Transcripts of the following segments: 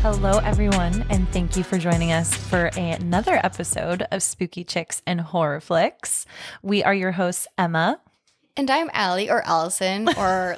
Hello, everyone, and thank you for joining us for another episode of Spooky Chicks and Horror Flicks. We are your hosts, Emma. And I'm Allie, or Allison, or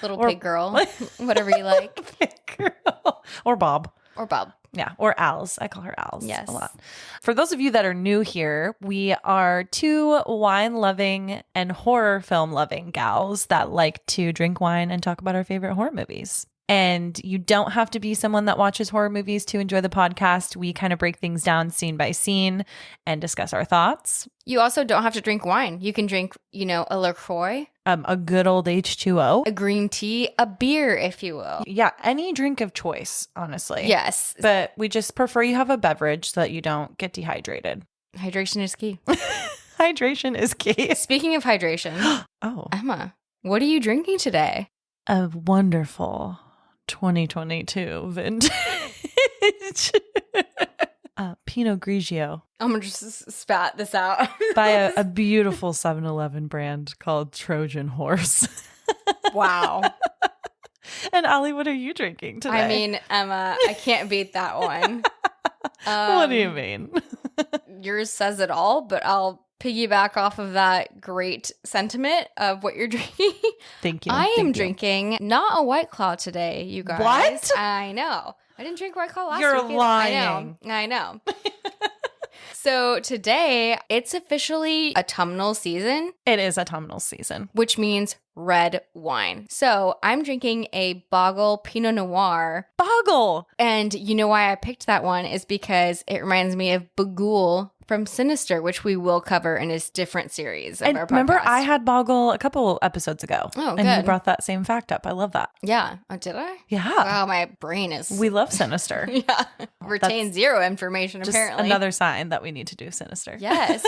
Little Pig Girl, whatever you like. Pig Girl. Or Bob. Or Bob. Yeah, or Als. I call her Als Yes. a lot. For those of you that are new here, we are two wine-loving and horror film-loving gals that like to drink wine and talk about our favorite horror movies. And you don't have to be someone that watches horror movies to enjoy the podcast. We kind of break things down scene by scene and discuss our thoughts. You also don't have to drink wine. You can drink, a LaCroix, A good old H2O. a green tea, a beer, if you will. Yeah, any drink of choice, honestly. Yes. But we just prefer you have a beverage so that you don't get dehydrated. Hydration is key. Hydration is key. Speaking of hydration, Oh. Emma, what are you drinking today? A wonderful 2022 vintage Pinot Grigio I'm going to just spat this out. by a beautiful 7-Eleven brand called Trojan Horse. Wow. And Allie, what are you drinking today? I mean, Emma, I can't beat that one. What do you mean? Yours says it all, but I'll piggyback off of that great sentiment of what you're drinking. Thank you. I am Thank you. drinking not a White Claw today, you guys. What? I know. I didn't drink White Claw last You're week. lying. I know. So today, it's officially autumnal season, It is autumnal season. which means red wine. So I'm drinking a Boggle Pinot Noir. Boggle. And you know why I picked that one is because it reminds me of Bagul from Sinister, which we will cover in a different series of And our podcast. remember, I had Boggle a couple episodes ago. Oh, and you good. brought that same fact up. I love that. Yeah. Oh, did I? Yeah. Wow, my brain is... We love Sinister. yeah. Retain zero information, Just apparently. another sign that we need to do Sinister. Yes.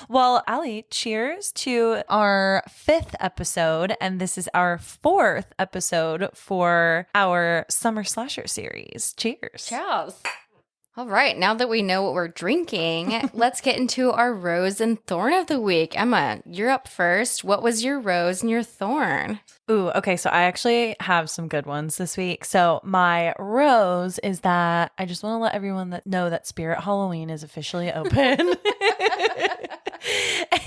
Well, Allie, cheers to our 5th episode. And this is our 4th episode for our Summer Slasher series. Cheers. Cheers. All right. Now that we know what we're drinking, let's get into our rose and thorn of the week. Emma, you're up first. What was your rose and your thorn? Ooh, okay. So I actually have some good ones this week. So my rose is that I just want to let everyone know that Spirit Halloween is officially open.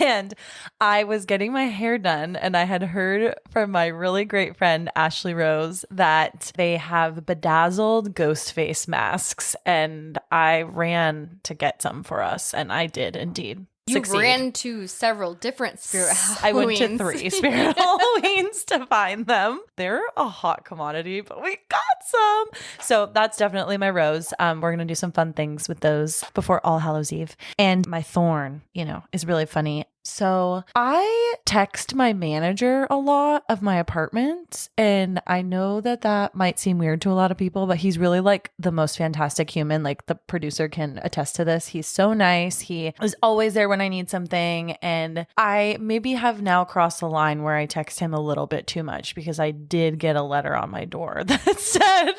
And I was getting my hair done and I had heard from my really great friend, Ashley Rose, that they have bedazzled ghost face masks. And I ran to get some for us. And I did indeed. You Succeed. ran to several different Spirit Halloweens. I went to 3 Spirit Halloweens to find them. They're a hot commodity, but we got some. So that's definitely my rose. We're going to do some fun things with those before All Hallows Eve. And my thorn, is really funny. So I text my manager a lot of my apartment, and I know that might seem weird to a lot of people, but he's really like the most fantastic human. Like the producer can attest to this. He's so nice. He is always there when I need something. And I maybe have now crossed the line where I text him a little bit too much because I did get a letter on my door that said,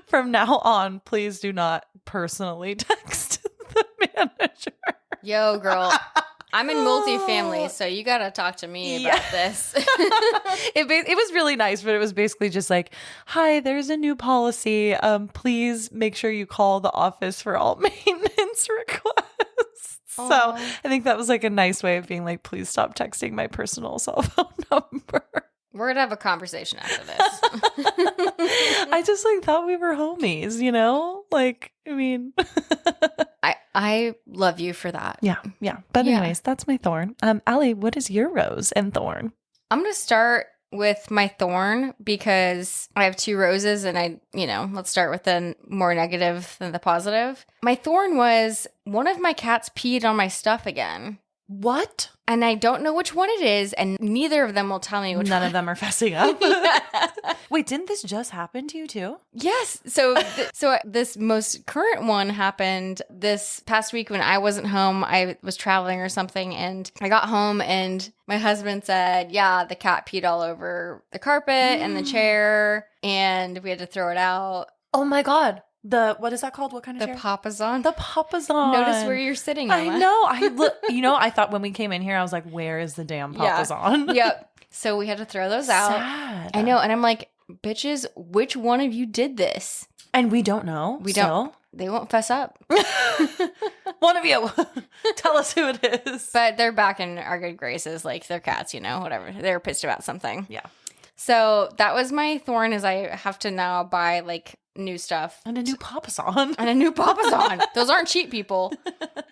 from now on, please do not personally text the manager. Yo, girl. I'm in multifamily, so you got to talk to me about this. It was really nice, but it was basically just like, hi, there's a new policy. Please make sure you call the office for all maintenance requests. Aww. So I think that was like a nice way of being like, please stop texting my personal cell phone number. We're going to have a conversation after this. I just thought we were homies, I love you for that. Yeah. But Yeah. anyways, that's my thorn. Allie, what is your rose and thorn? I'm going to start with my thorn because I have 2 roses and let's start with the more negative than the positive. My thorn was one of my cats peed on my stuff again. What? And I don't know which one it is, and neither of them will tell me which None one. of them are fessing up. Yeah. Wait, didn't this just happen to you too? Yes. So this most current one happened this past week when I wasn't home. I was traveling or something, and I got home and my husband said, yeah, the cat peed all over the carpet and the chair, and we had to throw it out. Oh my God. What is that called? What kind of The chair? Papazon. The Papazon. Notice where you're sitting, Emma. I know. I thought when we came in here, I was like, where is the damn Papazon? Yep. So we had to throw those out. Sad. I know. And I'm like, bitches, which one of you did this? And we don't know. We don't. They won't fess up. One of you. Tell us who it is. But they're back in our good graces, like they're cats, whatever. They're pissed about something. Yeah. So that was my thorn, is I have to now buy like new stuff. And a new papasan. And a new papasan. Those aren't cheap, people.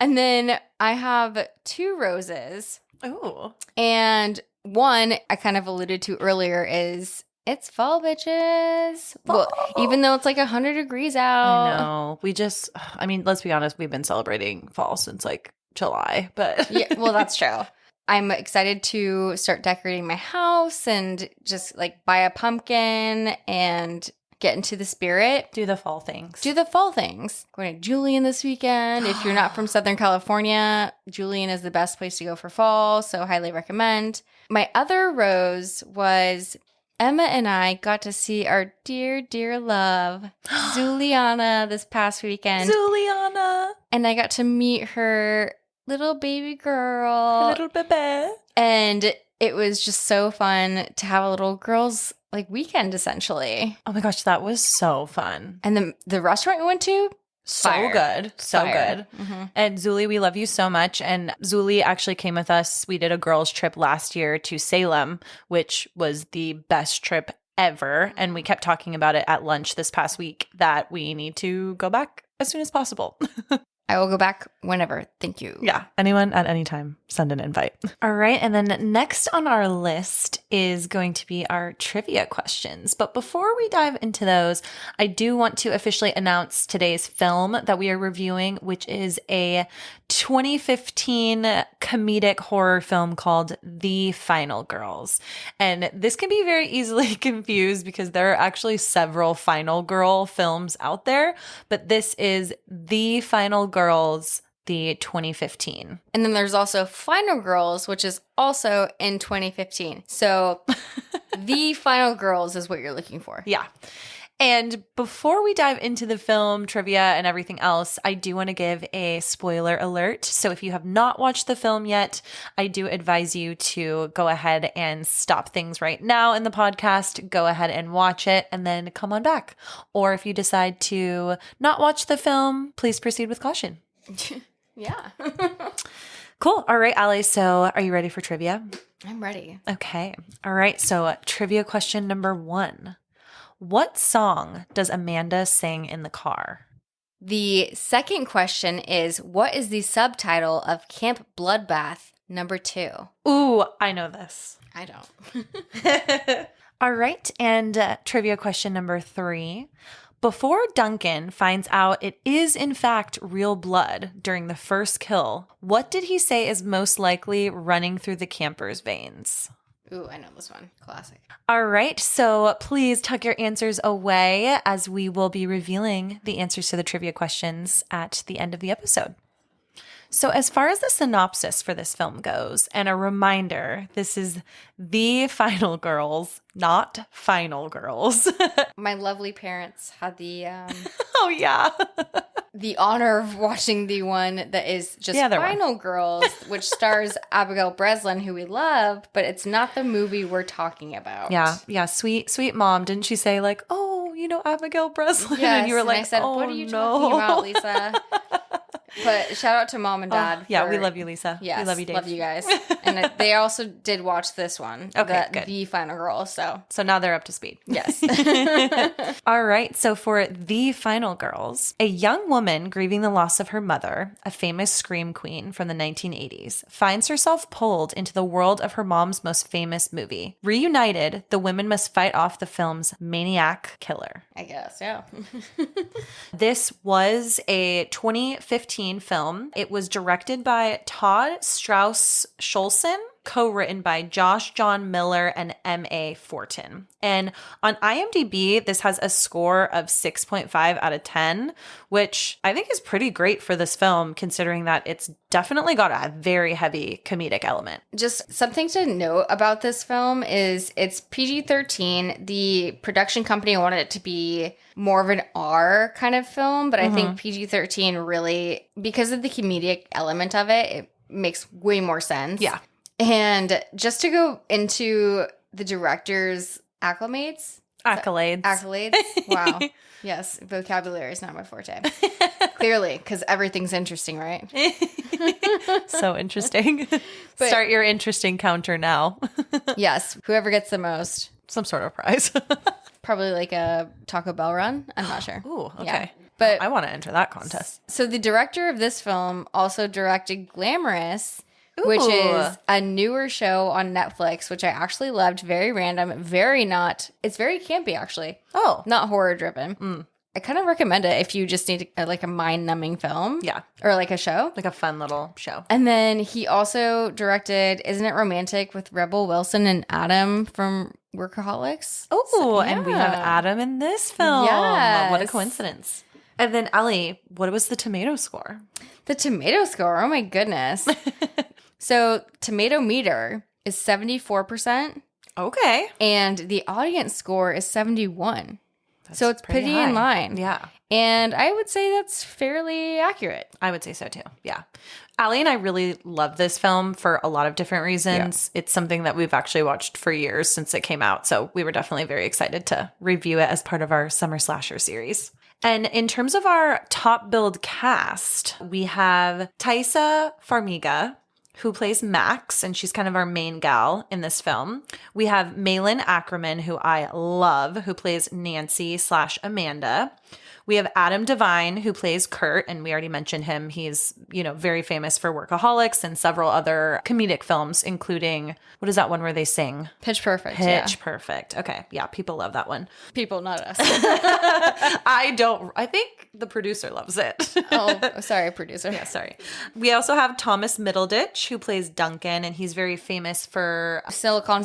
And then I have 2 roses. Ooh. And one I kind of alluded to earlier is it's fall, bitches. Well, even though it's like 100 degrees out. I know. Let's be honest, we've been celebrating fall since like July, but yeah, well, that's true. I'm excited to start decorating my house and just like buy a pumpkin and get into the spirit. do the fall things. Going to Julian this weekend. If you're not from Southern California, Julian is the best place to go for fall, so highly recommend. My other rose was Emma and I got to see our dear, dear love, Zuliana, this past weekend. Zuliana. And I got to meet her little baby girl. Little baby. And it was just so fun to have a little girls' like weekend, essentially. Oh my gosh, that was so fun. And the restaurant we went to, So fire. good. So Fire. good. Mm-hmm. And Zuli, we love you so much. And Zuli actually came with us. We did a girls' trip last year to Salem, which was the best trip ever. And we kept talking about it at lunch this past week that we need to go back as soon as possible. I will go back whenever. Thank you. Yeah. Anyone at any time, send an invite. All right. And then next on our list is going to be our trivia questions. But before we dive into those, I do want to officially announce today's film that we are reviewing, which is a 2015 comedic horror film called The Final Girls. And this can be very easily confused because there are actually several Final Girl films out there, but this is The Final Girls, the 2015. And then there's also Final Girls, which is also in 2015. So The Final Girls is what you're looking for. Yeah. And before we dive into the film trivia and everything else, I do want to give a spoiler alert. So if you have not watched the film yet, I do advise you to go ahead and stop things right now in the podcast, go ahead and watch it, and then come on back. Or if you decide to not watch the film, please proceed with caution. Yeah. Cool. All right, Allie. So are you ready for trivia? I'm ready. Okay. All right. So trivia question number 1. What song does Amanda sing in the car? The second question is, what is the subtitle of Camp Bloodbath number 2? Ooh, I know this. I don't. All right. And trivia question number 3. Before Duncan finds out it is in fact real blood during the first kill, what did he say is most likely running through the camper's veins? Ooh, I know this one. Classic. All right. So please tuck your answers away as we will be revealing the answers to the trivia questions at the end of the episode. So as far as the synopsis for this film goes, and a reminder, this is The Final Girls, not Final Girls. My lovely parents had the Oh, yeah. the honor of watching the one that is just Yeah, there were. Final Girls, which stars Abigail Breslin, who we love, but it's not the movie we're talking about. Yeah. Sweet mom. Didn't she say like, oh, Abigail Breslin? Yes, and you were like, I said, oh, what are you no. talking about, Lisa? But shout out to mom and dad. Yeah, we love you, Lisa. Yes, we love you, Dave. love you guys. And they also did watch this one. Okay, good. The Final Girl. So now they're up to speed. yes. All right. So for The Final Girls, a young woman grieving the loss of her mother, a famous scream queen from the 1980s, finds herself pulled into the world of her mom's most famous movie. Reunited, the women must fight off the film's maniac killer. I guess, yeah. This was a 2015 film. It was directed by Todd Strauss Scholson, co-written by Josh John Miller and M.A. Fortin. And on IMDb, this has a score of 6.5 out of 10, which I think is pretty great for this film, considering that it's definitely got a very heavy comedic element. Just something to note about this film is it's PG-13. The production company wanted it to be more of an R kind of film, but I think PG-13 really, because of the comedic element of it, it makes way more sense. Yeah. And just to go into the director's acclimates, Accolades. Accolades? Wow. Yes, vocabulary is not my forte. Clearly, because everything's interesting, right? So interesting. But- Start your interesting counter now. Yes, whoever gets the most. Some sort of prize. Probably like a Taco Bell run. I'm not sure. Ooh, okay. Yeah. But I want to enter that contest. so the director of this film also directed Glamorous, which is a newer show on Netflix, which I actually loved. Very random, it's very campy actually. Oh. Not horror driven. I kind of recommend it if you just need like a mind numbing film. Yeah. Or like a show. Like a fun little show. And then he also directed Isn't It Romantic with Rebel Wilson and Adam from Workaholics. Oh, and we have Adam in this film. Yes. What a coincidence. And then Ellie, what was the tomato score? The tomato score, oh my goodness. So tomato meter is 74%. Okay. And the audience score is 71. So it's pretty high. in line. Yeah. And I would say that's fairly accurate. I would say so too. Yeah. Allie and I really love this film for a lot of different reasons. Yeah. It's something that we've actually watched for years since it came out. So we were definitely very excited to review it as part of our Summer Slasher series. And in terms of our top billed cast, we have Taissa Farmiga, who plays Max, and she's kind of our main gal in this film. We have Malin Ackerman, who I love, who plays Nancy/Amanda. We have Adam Devine, who plays Kurt, and we already mentioned him. He's, very famous for Workaholics and several other comedic films, including, what is that one where they sing? Pitch Perfect. Pitch Perfect. Okay. Yeah, people love that one. People, not us. I think the producer loves it. Oh, sorry, producer. Yeah, sorry. We also have Thomas Middleditch, who plays Duncan, and he's very famous for Silicon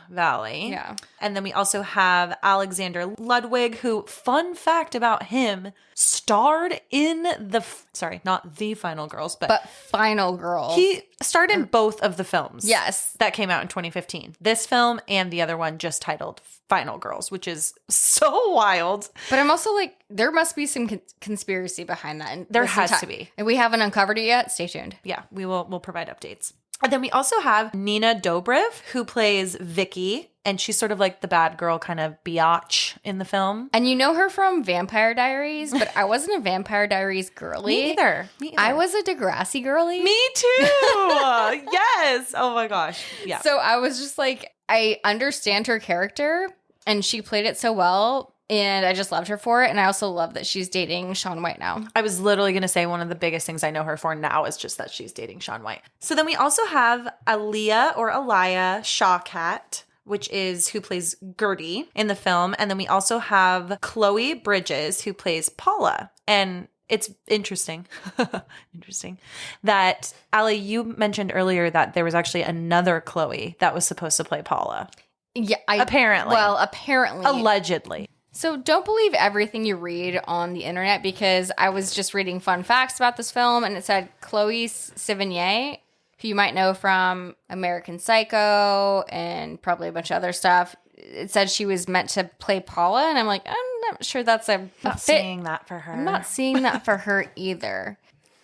Valley. Yeah. And then we also have Alexander Ludwig, who, fun fact about him, starred in not the Final Girls, but Final Girls. He starred in both of the films. Yes. That came out in 2015. This film and the other one just titled Final Girls, which is so wild. But I'm also like, there must be some conspiracy behind that. And there has to be. And we haven't uncovered it yet. Stay tuned. Yeah, we'll provide updates. And then we also have Nina Dobrev, who plays Vicky, and she's sort of like the bad girl kind of biatch in the film. And you know her from Vampire Diaries, but I wasn't a Vampire Diaries girly. Me either. I was a Degrassi girly. Me too. Yes. Oh my gosh. Yeah. So I was just like, I understand her character, and she played it so well. And I just loved her for it. And I also love that she's dating Shaun White now. I was literally going to say one of the biggest things I know her for now is just that she's dating Shaun White. So then we also have Aliyah Shawkat, who plays Gertie in the film. And then we also have Chloe Bridges, who plays Paula. And it's interesting that, Allie, you mentioned earlier that there was actually another Chloe that was supposed to play Paula. Yeah. Apparently. Allegedly. So don't believe everything you read on the internet, because I was just reading fun facts about this film, and it said Chloe Sevigny, who you might know from American Psycho and probably a bunch of other stuff. It said she was meant to play Paula, and I'm like, I'm not sure that's a not fit. seeing that for her. I'm not seeing that for her either.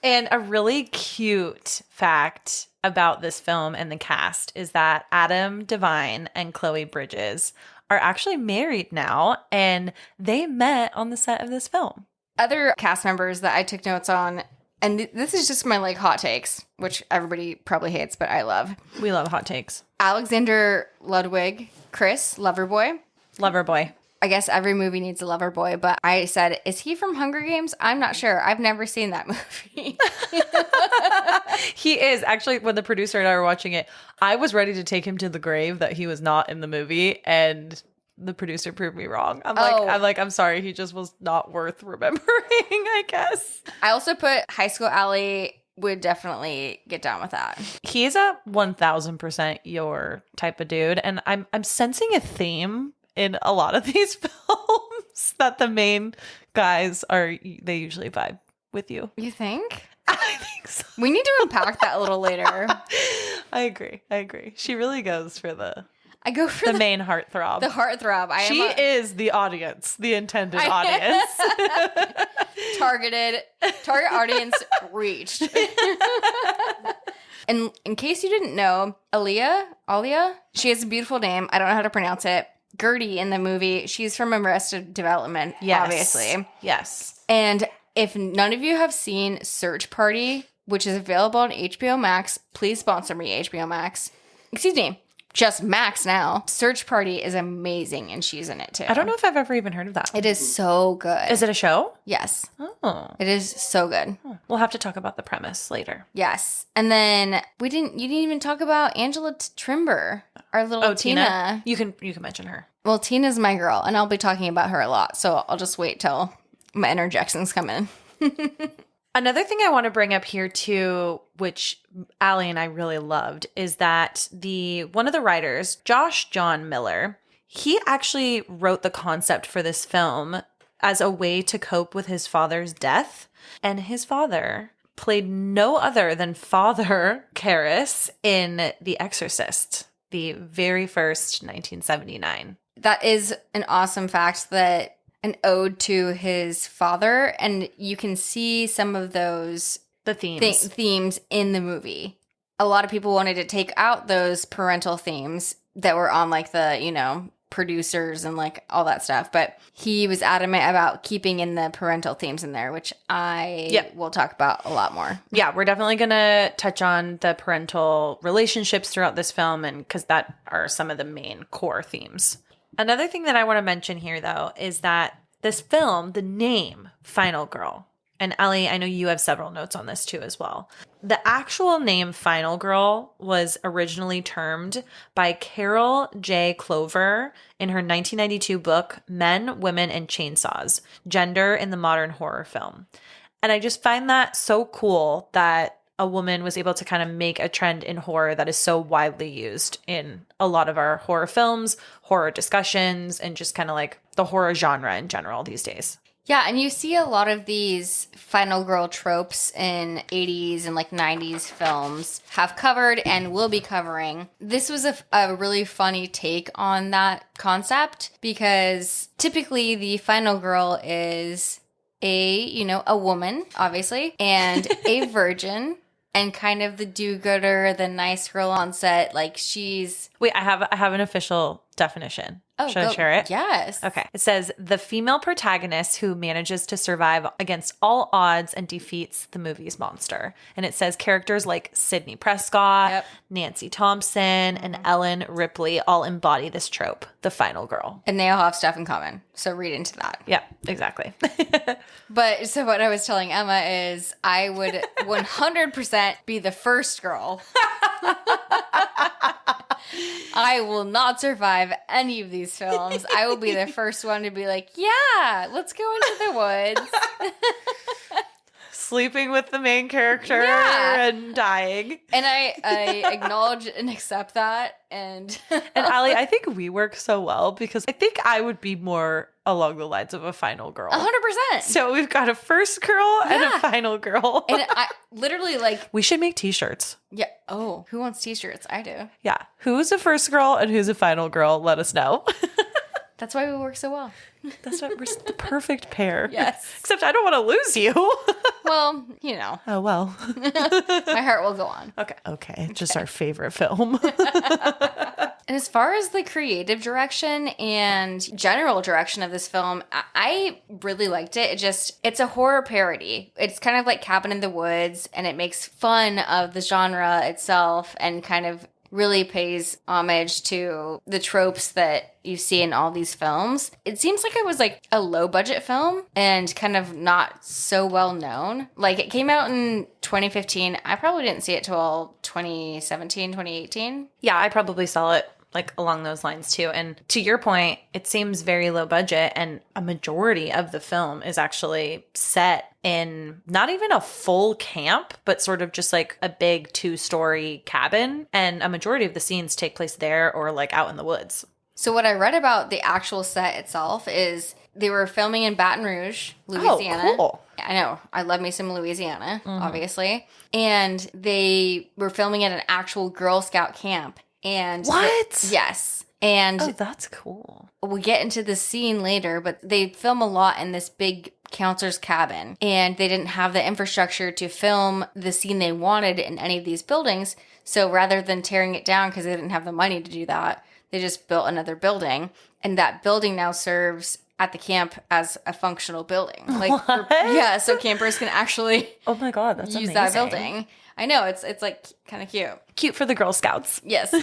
And a really cute fact about this film and the cast is that Adam Devine and Chloe Bridges are actually married now, and they met on the set of this film. Other cast members that I took notes on, and this is just my like hot takes, which everybody probably hates, but I love. We love hot takes. Alexander Ludwig, Chris, Loverboy. Loverboy. I guess every movie needs a lover boy, but I said, is he from Hunger Games? I'm not sure. I've never seen that movie. He is. Actually, when the producer and I were watching it, I was ready to take him to the grave that he was not in the movie, and the producer proved me wrong. I'm sorry. He just was not worth remembering, I guess. I also put High School Alley would definitely get down with that. He's a 1000% your type of dude, and I'm sensing a theme in a lot of these films that the main guys they usually vibe with you. You think? I think so. We need to unpack that a little later. I agree. She really goes for the main heartthrob. The heartthrob. She is the audience, the intended audience. Target audience reached. And in case you didn't know, Aliyah, she has a beautiful name. I don't know how to pronounce it. Gertie in the movie, she's from Arrested Development, Yes. obviously. Yes. And if none of you have seen Search Party, which is available on HBO Max, please sponsor me, HBO Max. Excuse me, just Max now. Search Party is amazing, and she's in it too. I don't know if I've ever even heard of that. It is so good. Is it a show? Yes. Oh. It is so good. We'll have to talk about the premise later. Yes. And then you didn't even talk about Angela Trimber, our little Tina. You can mention her. Well, Tina's my girl, and I'll be talking about her a lot, so I'll just wait till my interjections come in. Another thing I want to bring up here too, which Allie and I really loved, is that one of the writers, Josh John Miller, he actually wrote the concept for this film as a way to cope with his father's death. And his father played no other than Father Karras in The Exorcist, the very first 1979. That is an awesome fact, that an ode to his father, and you can see some of those themes in the movie. A lot of people wanted to take out those parental themes that were on like the, producers and like all that stuff, but he was adamant about keeping in the parental themes in there, which I will talk about a lot more. Yeah, we're definitely going to touch on the parental relationships throughout this film, and because that are some of the main core themes. Another thing that I want to mention here, though, is that this film, the name Final Girl, and Ellie, I know you have several notes on this too as well. The actual name Final Girl was originally termed by Carol J. Clover in her 1992 book, Men, Women, and Chainsaws, Gender in the Modern Horror Film. And I just find that so cool that a woman was able to kind of make a trend in horror that is so widely used in a lot of our horror films, horror discussions, and just kind of like the horror genre in general these days. Yeah, and you see a lot of these final girl tropes in 80s and like 90s films have covered and will be covering. This was a really funny take on that concept, because typically the final girl is a woman, obviously, and a virgin. And kind of the do-gooder, the nice girl on set, like she's... Wait, I have an official definition. Oh, should I share it? Yes. Okay. It says, the female protagonist who manages to survive against all odds and defeats the movie's monster. And it says characters like Sidney Prescott, Nancy Thompson, and Ellen Ripley all embody this trope, the final girl. And they all have stuff in common. So read into that. Yeah, exactly. But so what I was telling Emma is I would 100% be the first girl. I will not survive any of these films. I will be the first one to be like, yeah, let's go into the woods. Sleeping with the main character and dying. And I acknowledge and accept that. And Allie, I think we work so well because I think I would be more along the lines of a final girl. 100%. So we've got a first girl and a final girl. And I literally like... We should make t-shirts. Yeah. Oh, who wants t-shirts? I do. Yeah. Who's a first girl and who's a final girl? Let us know. That's why we work so well. That's what we're the perfect pair. Yes. Except I don't want to lose you. Well, Oh, well. My heart will go on. Okay. Just our favorite film. And as far as the creative direction and general direction of this film, I really liked it. It's a horror parody. It's kind of like Cabin in the Woods, and it makes fun of the genre itself and kind of really pays homage to the tropes that you see in all these films. It seems like it was like a low budget film and kind of not so well known. Like it came out in 2015. I probably didn't see it till 2017, 2018. Yeah, I probably saw it like along those lines too. And to your point, it seems very low budget, and a majority of the film is actually set in not even a full camp, but sort of just like a big 2-story cabin. And a majority of the scenes take place there or like out in the woods. So what I read about the actual set itself is they were filming in Baton Rouge, Louisiana. Oh, cool. I know. I love me some Louisiana, obviously. And they were filming at an actual Girl Scout camp. And what? Yes. And that's cool. We'll get into the scene later, but they film a lot in this big counselor's cabin, and they didn't have the infrastructure to film the scene they wanted in any of these buildings. So rather than tearing it down because they didn't have the money to do that, they just built another building. And that building now serves at the camp as a functional building. Like, so campers can actually oh my God, that's use amazing. that building. I know, it's like kind of cute. Cute for the Girl Scouts. Yes.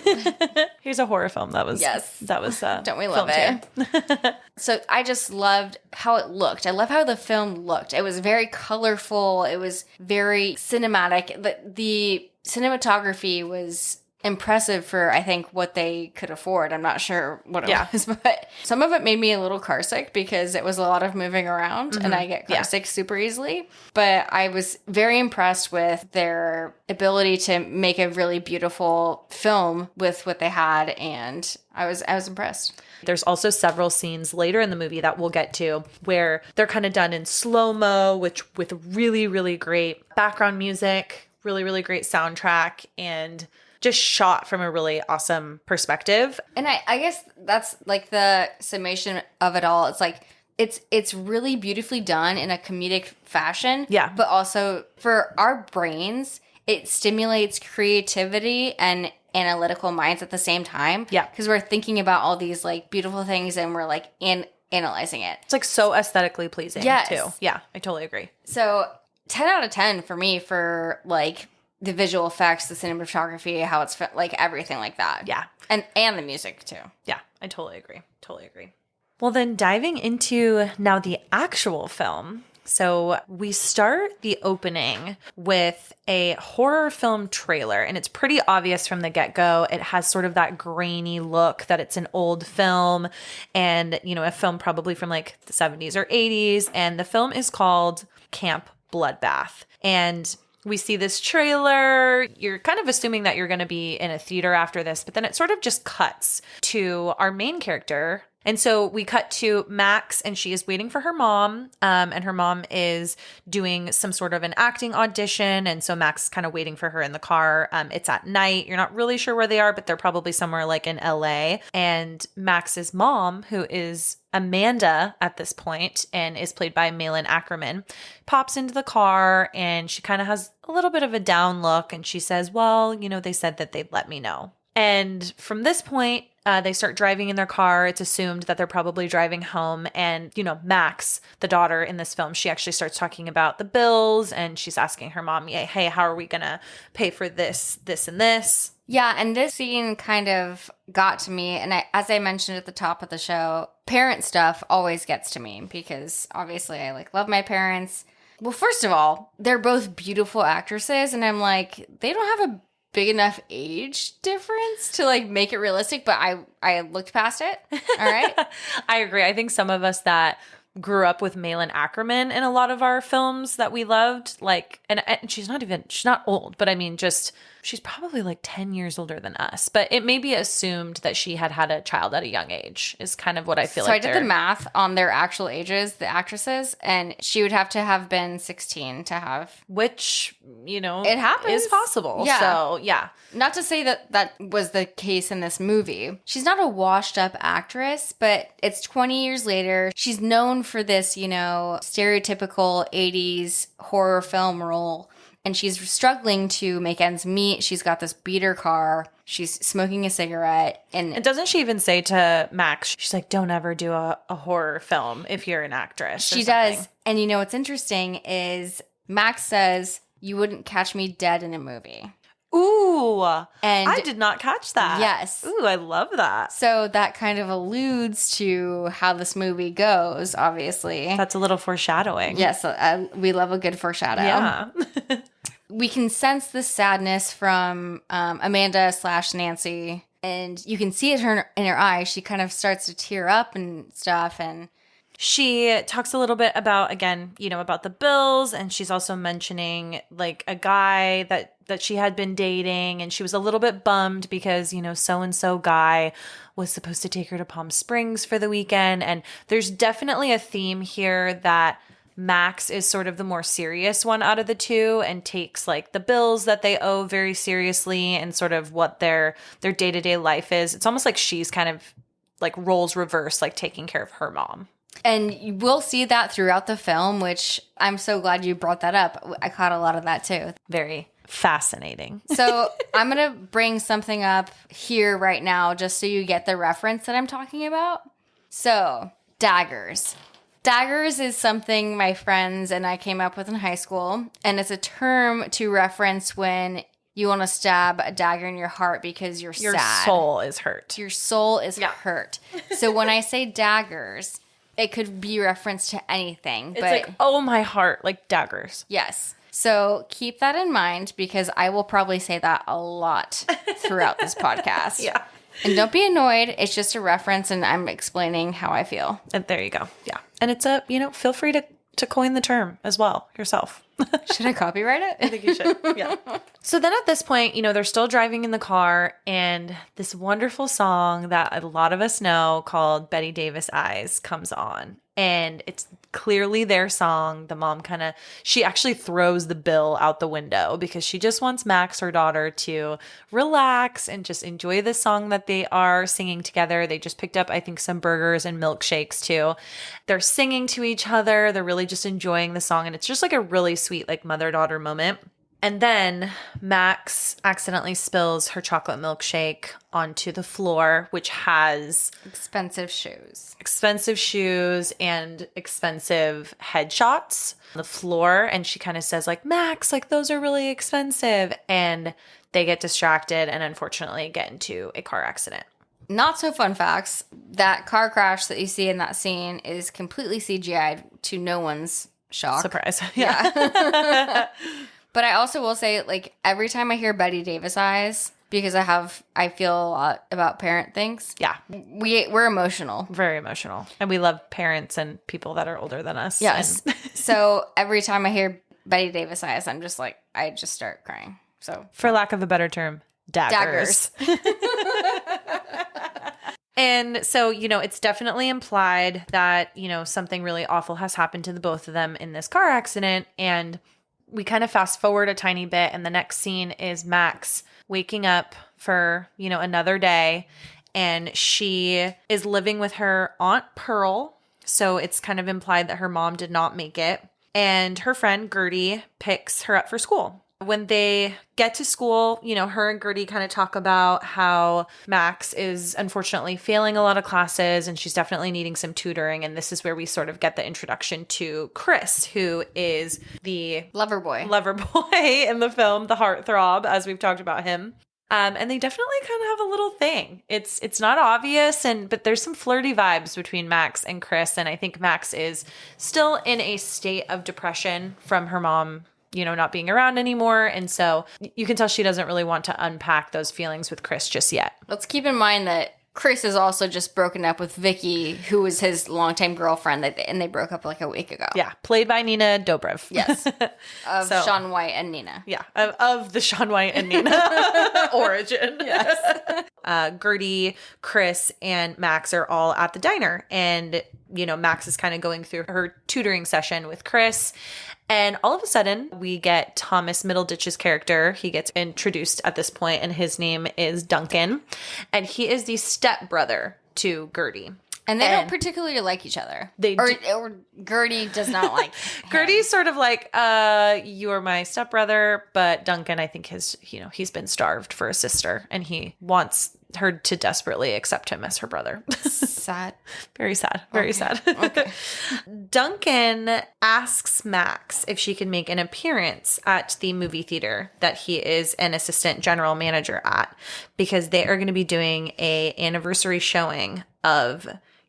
Here's a horror film that was Don't we love it? So I just loved how it looked. I love how the film looked. It was very colorful. It was very cinematic. The cinematography was impressive for, I think, what they could afford. I'm not sure what it was, but some of it made me a little carsick because it was a lot of moving around and I get carsick super easily. But I was very impressed with their ability to make a really beautiful film with what they had, and I was impressed. There's also several scenes later in the movie that we'll get to where they're kind of done in slow-mo, which with really, really great background music, really, really great soundtrack, and just shot from a really awesome perspective. And I guess that's like the summation of it all. It's like it's really beautifully done in a comedic fashion. Yeah. But also for our brains, it stimulates creativity and analytical minds at the same time. Yeah. Because we're thinking about all these like beautiful things and we're like analyzing it. It's like so aesthetically pleasing too. Yeah, I totally agree. So 10 out of 10 for me for like the visual effects, the cinematography, how it's like everything like that. Yeah. And the music too. Yeah, I totally agree. Totally agree. Well, then diving into now the actual film. So we start the opening with a horror film trailer, and it's pretty obvious from the get-go. It has sort of that grainy look that it's an old film and, you know, a film probably from like the 70s or 80s. And the film is called Camp Bloodbath. And we see this trailer. You're kind of assuming that you're going to be in a theater after this, but then it sort of just cuts to our main character. And so we cut to Max, and she is waiting for her mom, and her mom is doing some sort of an acting audition. And so Max is kind of waiting for her in the car. It's at night. You're not really sure where they are, but they're probably somewhere like in LA. And Max's mom, who is Amanda at this point and is played by Malin Ackerman, pops into the car, and she kind of has a little bit of a down look. And she says, well, you know, they said that they'd let me know. And from this point, they start driving in their car. It's assumed that they're probably driving home. And, you know, Max, the daughter in this film, she actually starts talking about the bills, and she's asking her mom, hey, how are we going to pay for this, and this? Yeah, and this scene kind of got to me. And as I mentioned at the top of the show, parent stuff always gets to me because obviously I like love my parents. Well, first of all, they're both beautiful actresses. And I'm like, they don't have a big enough age difference to like make it realistic, but I looked past it. All right. I agree. I think some of us that grew up with Malin Ackerman in a lot of our films that we loved, like, and she's not old, but I mean, just she's probably like 10 years older than us, but it may be assumed that she had a child at a young age is kind of what I feel like. So I did the math on their actual ages, the actresses, and she would have to have been 16 to have. Which, you know, it happens. Is possible. Yeah. So, yeah. Not to say that was the case in this movie. She's not a washed up actress, but it's 20 years later. She's known for this, you know, stereotypical 80s horror film role. And she's struggling to make ends meet. She's got this beater car. She's smoking a cigarette. And doesn't she even say to Max, she's like, don't ever do a horror film if you're an actress. She does. And you know what's interesting is Max says, you wouldn't catch me dead in a movie. Ooh. And I did not catch that. Yes. Ooh, I love that. So that kind of alludes to how this movie goes, obviously. That's a little foreshadowing. Yes. We love a good foreshadow. Yeah. We can sense the sadness from Amanda / Nancy, and you can see it in her eyes. She kind of starts to tear up and stuff, and she talks a little bit about, again, you know, about the bills, and she's also mentioning like a guy that she had been dating, and she was a little bit bummed because, you know, so-and-so guy was supposed to take her to Palm Springs for the weekend. And there's definitely a theme here that Max is sort of the more serious one out of the two and takes like the bills that they owe very seriously and sort of what their day-to-day life is. It's almost like she's kind of like roles reverse, like taking care of her mom. And you will see that throughout the film, which I'm so glad you brought that up. I caught a lot of that too. Very fascinating. So I'm going to bring something up here right now just so you get the reference that I'm talking about. So, daggers. Daggers is something my friends and I came up with in high school, and it's a term to reference when you want to stab a dagger in your heart because you're Your sad. soul is hurt. Your soul is hurt. So when I say daggers, it could be referenced to anything. It's like, oh, my heart, like daggers. Yes. So keep that in mind because I will probably say that a lot throughout this podcast. Yeah. And don't be annoyed. It's just a reference and I'm explaining how I feel. And there you go. Yeah. And it's feel free to coin the term as well yourself. Should I copyright it? I think you should. Yeah. So then at this point, they're still driving in the car, and this wonderful song that a lot of us know called Betty Davis Eyes comes on. And it's clearly their song. The mom she actually throws the bill out the window because she just wants Max, her daughter, to relax and just enjoy the song that they are singing together. They just picked up, I think, some burgers and milkshakes too. They're singing to each other. They're really just enjoying the song. And it's just like a really sweet, like mother-daughter moment. And then Max accidentally spills her chocolate milkshake onto the floor, which has expensive shoes and expensive headshots on the floor. And she kind of says like, Max, like those are really expensive. And they get distracted and unfortunately get into a car accident. Not so fun facts. That car crash that you see in that scene is completely CGI'd to no one's shock. Surprise. Yeah. But I also will say, like, every time I hear Betty Davis Eyes, because I feel a lot about parent things. Yeah. We're emotional. Very emotional. And we love parents and people that are older than us. Yes. So every time I hear Betty Davis Eyes, I'm just like, I just start crying. So for lack of a better term, daggers. And so, it's definitely implied that, something really awful has happened to the both of them in this car accident. And we kind of fast forward a tiny bit, and the next scene is Max waking up for, another day, and she is living with her Aunt Pearl. So it's kind of implied that her mom did not make it. And her friend Gertie picks her up for school. When they get to school, her and Gertie kind of talk about how Max is unfortunately failing a lot of classes and she's definitely needing some tutoring. And this is where we sort of get the introduction to Chris, who is the lover boy in the film, the heartthrob, as we've talked about him. And they definitely kind of have a little thing. It's not obvious, but there's some flirty vibes between Max and Chris. And I think Max is still in a state of depression from her mom not being around anymore. And so you can tell she doesn't really want to unpack those feelings with Chris just yet. Let's keep in mind that Chris is also just broken up with Vicky, who was his longtime girlfriend, and they broke up like a week ago. Yeah, played by Nina Dobrev. Yes, of Shaun White and Nina. Yeah, of the Shaun White and Nina origin. Yes. Gertie, Chris, and Max are all at the diner. And, Max is kind of going through her tutoring session with Chris. And all of a sudden, we get Thomas Middleditch's character. He gets introduced at this point, and his name is Duncan. And he is the stepbrother to Gertie. And they don't particularly like each other. Or Gertie does not like him. Gertie's sort of like, you are my stepbrother, but Duncan, I think he's been starved for a sister, and he wants her to desperately accept him as her brother. Sad. Very sad. Very sad. Okay. Duncan asks Max if she can make an appearance at the movie theater that he is an assistant general manager at, because they are going to be doing a anniversary showing of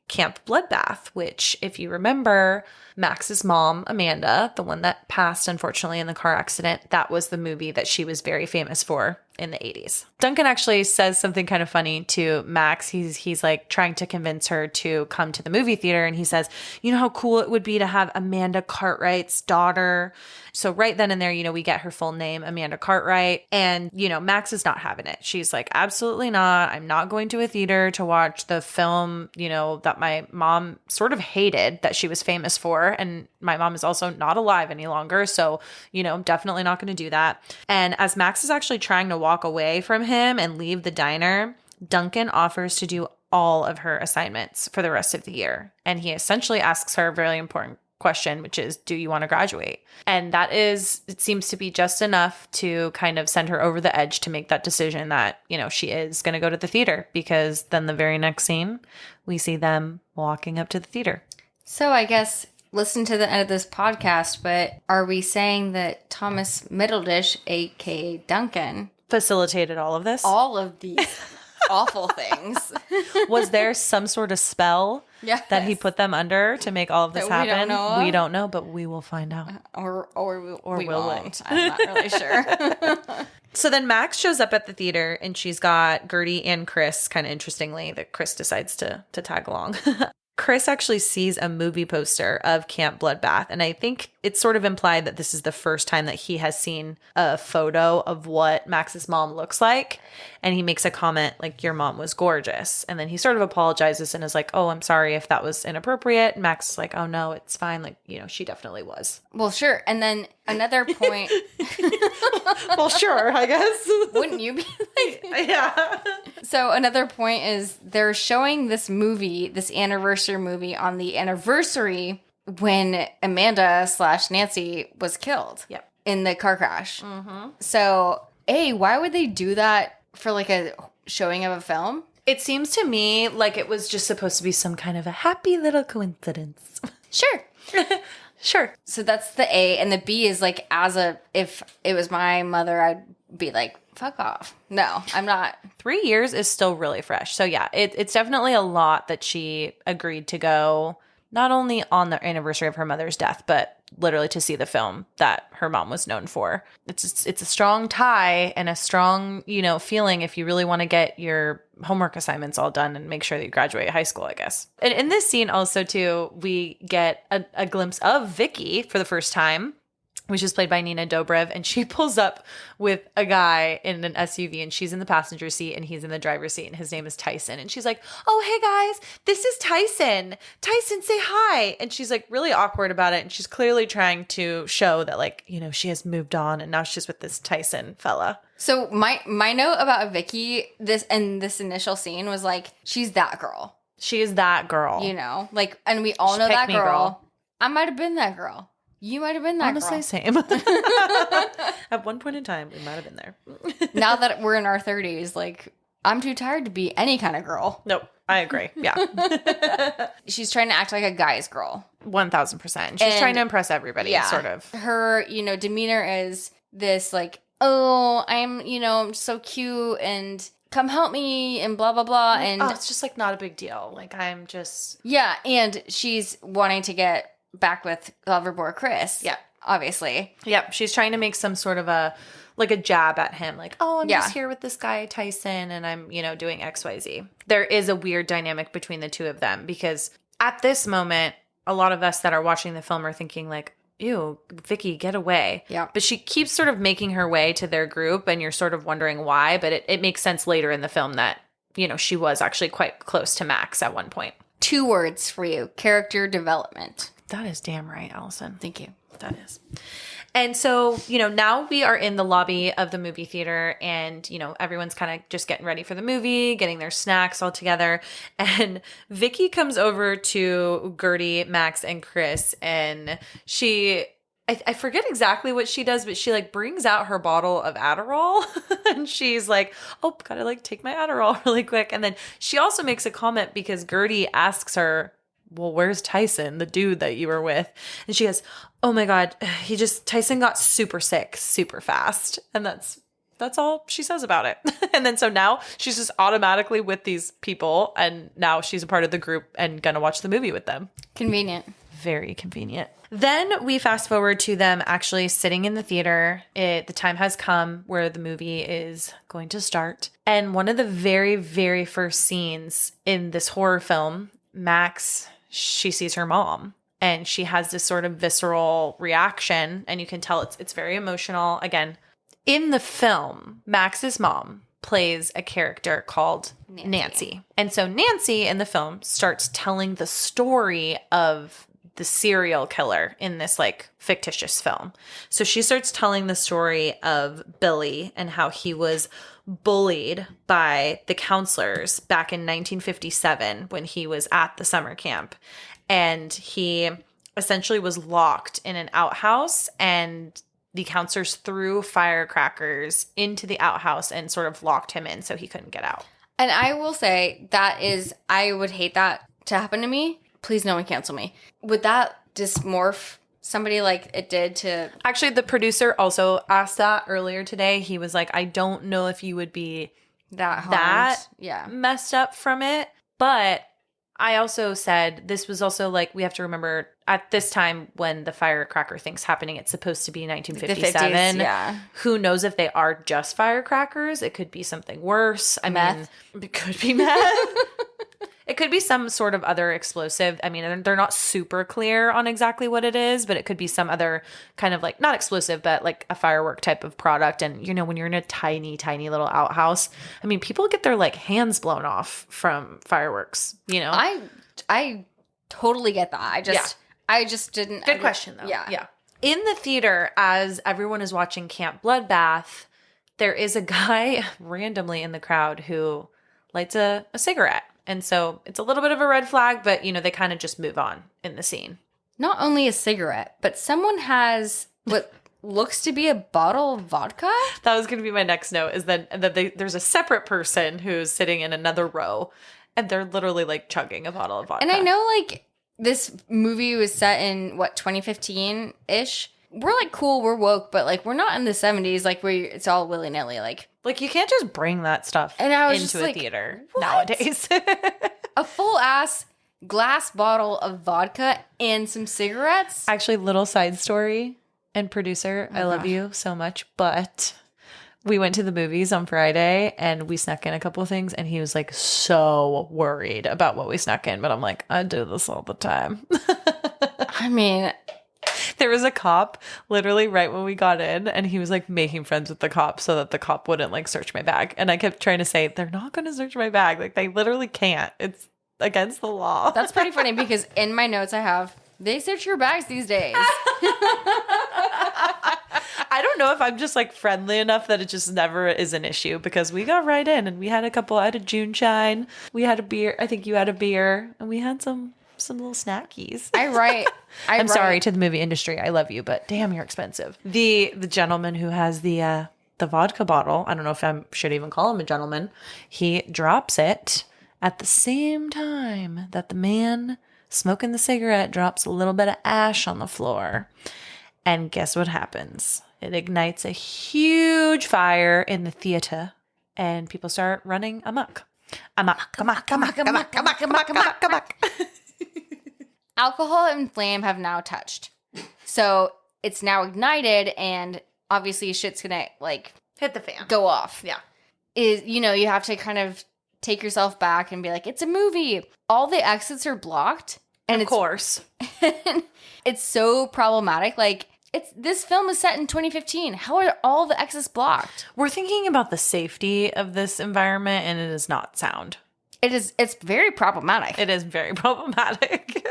Camp Bloodbath, which, if you remember, Max's mom, Amanda, the one that passed, unfortunately, in the car accident, that was the movie that she was very famous for in the 80s. Duncan actually says something kind of funny to Max. He's like trying to convince her to come to the movie theater. And he says, you know how cool it would be to have Amanda Cartwright's daughter. So right then and there, we get her full name, Amanda Cartwright. And, Max is not having it. She's like, absolutely not. I'm not going to a theater to watch the film, that my mom sort of hated that she was famous for. And my mom is also not alive any longer. So, definitely not going to do that. And as Max is actually trying to walk away from him and leave the diner, Duncan offers to do all of her assignments for the rest of the year. And he essentially asks her a very important question, which is, do you want to graduate? And that is, it seems to be just enough to kind of send her over the edge to make that decision that, you know, she is going to go to the theater, because then the very next scene, we see them walking up to the theater. So I guess listen to the end of this podcast, but are we saying that Thomas Middledish, aka Duncan, facilitated all of this? All of these awful things. Was there some sort of spell that he put them under to make all of this happen? We don't know, but we will find out. Or we will won't. I'm not really sure. So then Max shows up at the theater, and she's got Gertie and Chris, kind of interestingly, that Chris decides to tag along. Chris actually sees a movie poster of Camp Bloodbath, and I think it's sort of implied that this is the first time that he has seen a photo of what Max's mom looks like, and he makes a comment like, your mom was gorgeous, and then he sort of apologizes and is like, oh, I'm sorry if that was inappropriate. And Max is like, oh no, it's fine, like, you know, she definitely was. Well, sure. And then another point. Well, sure, I guess. Wouldn't you be like? Yeah. So another point is they're showing this movie, this anniversary movie, on the anniversary when Amanda/Nancy was killed. Yep. In the car crash. Mm-hmm. So, why would they do that for like a showing of a film? It seems to me like it was just supposed to be some kind of a happy little coincidence. Sure. Sure. So that's the A, and the B is like, if it was my mother, I'd be like, fuck off. No, I'm not. 3 years is still really fresh. So yeah, it's definitely a lot that she agreed to go, not only on the anniversary of her mother's death, but literally to see the film that her mom was known for. It's a strong tie and a strong, you know, feeling if you really want to get your homework assignments all done and make sure that you graduate high school, I guess. And in this scene also too, we get a glimpse of Vicky for the first time, which is played by Nina Dobrev, and she pulls up with a guy in an SUV, and she's in the passenger seat and he's in the driver's seat, and his name is Tyson. And she's like, oh, hey guys, this is Tyson. Tyson, say hi. And she's like really awkward about it. And she's clearly trying to show that, like, you know, she has moved on and now she's with this Tyson fella. So my note about Vicky, this initial scene was like, she's that girl. She is that girl. You know, like, and we all know that girl. I might have been that girl. You might have been that Honestly, girl. same. At one point in time, we might have been there. Now that we're in our 30s, like, I'm too tired to be any kind of girl. Nope, I agree. Yeah. She's trying to act like a guy's girl. 1,000%. She's trying to impress everybody, sort of. Her, you know, demeanor is this, like, oh, I'm so cute and come help me and blah, blah, blah. And it's just, like, not a big deal. Like, I'm just... Yeah, and she's wanting to get back with Loverboy Chris. Yeah. Obviously. Yep. She's trying to make some sort of a jab at him. Like, oh, I'm just here with this guy, Tyson, and I'm, you know, doing XYZ. There is a weird dynamic between the two of them, because at this moment, a lot of us that are watching the film are thinking like, ew, Vicky, get away. Yeah. But she keeps sort of making her way to their group, and you're sort of wondering why, but it makes sense later in the film that, you know, she was actually quite close to Max at one point. 2 words for you. Character development. That is damn right, Allison. Thank you. That is. And so, you know, now we are in the lobby of the movie theater, and, you know, everyone's kind of just getting ready for the movie, getting their snacks all together. And Vicky comes over to Gertie, Max, and Chris, and I forget exactly what she does, but she like brings out her bottle of Adderall and she's like, oh, gotta like take my Adderall really quick. And then she also makes a comment because Gertie asks her, well, where's Tyson, the dude that you were with? And she goes, oh my God, Tyson got super sick, super fast. And that's all she says about it. And then so now she's just automatically with these people, and now she's a part of the group and gonna watch the movie with them. Convenient. Very convenient. Then we fast forward to them actually sitting in the theater. The time has come where the movie is going to start. And one of the very, very first scenes in this horror film, Max, she sees her mom, and she has this sort of visceral reaction, and you can tell it's very emotional. Again, in the film, Max's mom plays a character called Nancy. And so Nancy in the film starts telling the story of the serial killer in this like fictitious film. So she starts telling the story of Billy and how he was bullied by the counselors back in 1957 when he was at the summer camp. And he essentially was locked in an outhouse, and the counselors threw firecrackers into the outhouse and sort of locked him in so he couldn't get out. And I will say I would hate that to happen to me. Please no one cancel me. Would that dysmorph somebody like it did to... Actually, the producer also asked that earlier today. He was like, I don't know if you would be that messed up from it. But I also said this was also like, we have to remember at this time when the firecracker thing's happening, it's supposed to be 1957. The 50s, yeah. Who knows if they are just firecrackers? It could be something worse. I meth. mean, it could be meth. It could be some sort of other explosive. I mean, they're not super clear on exactly what it is, but it could be some other kind of like, not explosive, but like a firework type of product. And, you know, when you're in a tiny, tiny little outhouse, I mean, people get their like hands blown off from fireworks, you know? I totally get that. I just didn't. Good question, though. Yeah. In the theater, as everyone is watching Camp Bloodbath, there is a guy randomly in the crowd who lights a cigarette. And so it's a little bit of a red flag, but, you know, they kind of just move on in the scene. Not only a cigarette, but someone has what looks to be a bottle of vodka. That was going to be my next note, is that there's a separate person who's sitting in another row, and they're literally like chugging a bottle of vodka. And I know like this movie was set in 2015-ish. We're like cool, we're woke, but like we're not in the 70s like where it's all willy-nilly like you can't just bring that stuff into a theater nowadays. A full ass glass bottle of vodka and some cigarettes. Actually, little side story, and producer, I love you so much, but we went to the movies on Friday and we snuck in a couple of things, and he was like so worried about what we snuck in, but I'm like, I do this all the time. I mean, there was a cop literally right when we got in, and he was like making friends with the cop so that the cop wouldn't like search my bag. And I kept trying to say, they're not going to search my bag. Like, they literally can't. It's against the law. That's pretty funny because in my notes I have, they search your bags these days. I don't know if I'm just like friendly enough that it just never is an issue, because we got right in and we had I had a June shine. We had a beer. I think you had a beer, and we had some little snackies. I'm sorry to the movie industry. I love you, but damn, you're expensive. The gentleman who has the vodka bottle, I don't know if I should even call him a gentleman, he drops it at the same time that the man smoking the cigarette drops a little bit of ash on the floor. And guess what happens? It ignites a huge fire in the theater, and people start running amok. Amok. Alcohol and flame have now touched. So it's now ignited, and obviously shit's gonna like hit the fan. Go off. Yeah. You have to kind of take yourself back and be like, it's a movie. All the exits are blocked. And of course. It's so problematic. Like, this film is set in 2015. How are all the exits blocked? We're thinking about the safety of this environment, and it is not sound. It's very problematic. It is very problematic.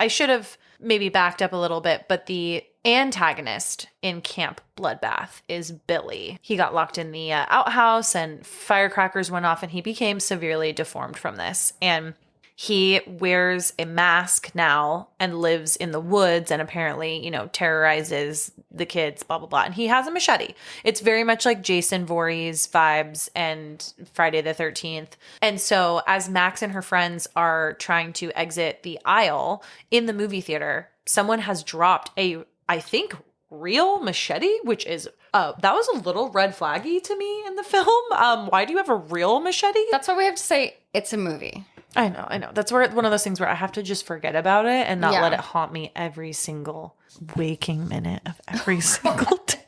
I should have maybe backed up a little bit, but the antagonist in Camp Bloodbath is Billy. He got locked in the outhouse, and firecrackers went off, and he became severely deformed from this. And he wears a mask now and lives in the woods, and apparently, terrorizes the kids, blah, blah, blah. And he has a machete. It's very much like Jason Voorhees vibes and Friday the 13th. And so as Max and her friends are trying to exit the aisle in the movie theater, someone has dropped I think, real machete, which is that was a little red flaggy to me in the film. Why do you have a real machete? That's why we have to say it's a movie. I know. That's where one of those things where I have to just forget about it and not let it haunt me every single waking minute of every single day.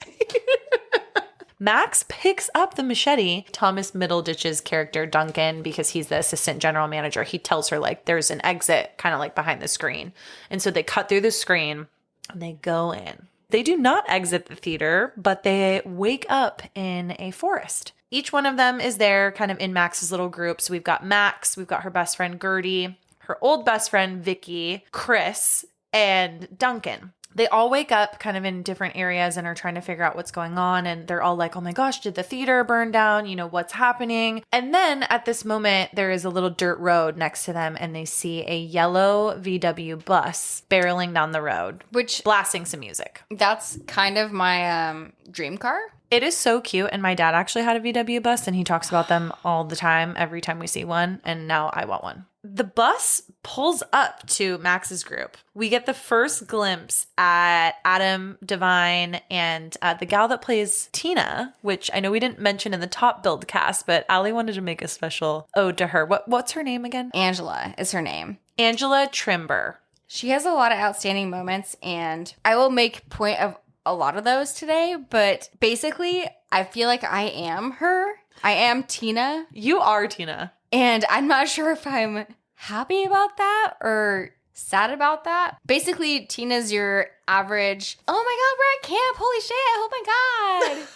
Max picks up the machete. Thomas Middleditch's character, Duncan, because he's the assistant general manager, he tells her, like, there's an exit kind of like behind the screen. And so they cut through the screen and they go in. They do not exit the theater, but they wake up in a forest. Each one of them is there kind of in Max's little group. So we've got Max, we've got her best friend Gertie, her old best friend Vicky, Chris, and Duncan. they all wake up kind of in different areas and are trying to figure out what's going on. And they're all like, oh my gosh, did the theater burn down? You know, what's happening? And then at this moment, there is a little dirt road next to them and they see a yellow VW bus barreling down the road, Which, blasting some music. that's kind of my dream car. It is so cute. And my dad actually had a VW bus and he talks about them all the time, every time we see one. And now I want one. The bus pulls up to Max's group. We get the first glimpse at Adam Devine and the gal that plays Tina, which I know we didn't mention in the top build cast, but Allie wanted to make a special ode to her. What's her name again? Angela is her name. Angela Trimber. She has a lot of outstanding moments, and I will make point of a lot of those today, but basically, I feel like I am her. I am Tina. You are Tina. And I'm not sure if I'm happy about that or sad about that. Basically, Tina's your average, oh my God, we're at camp. Holy shit. Oh my God.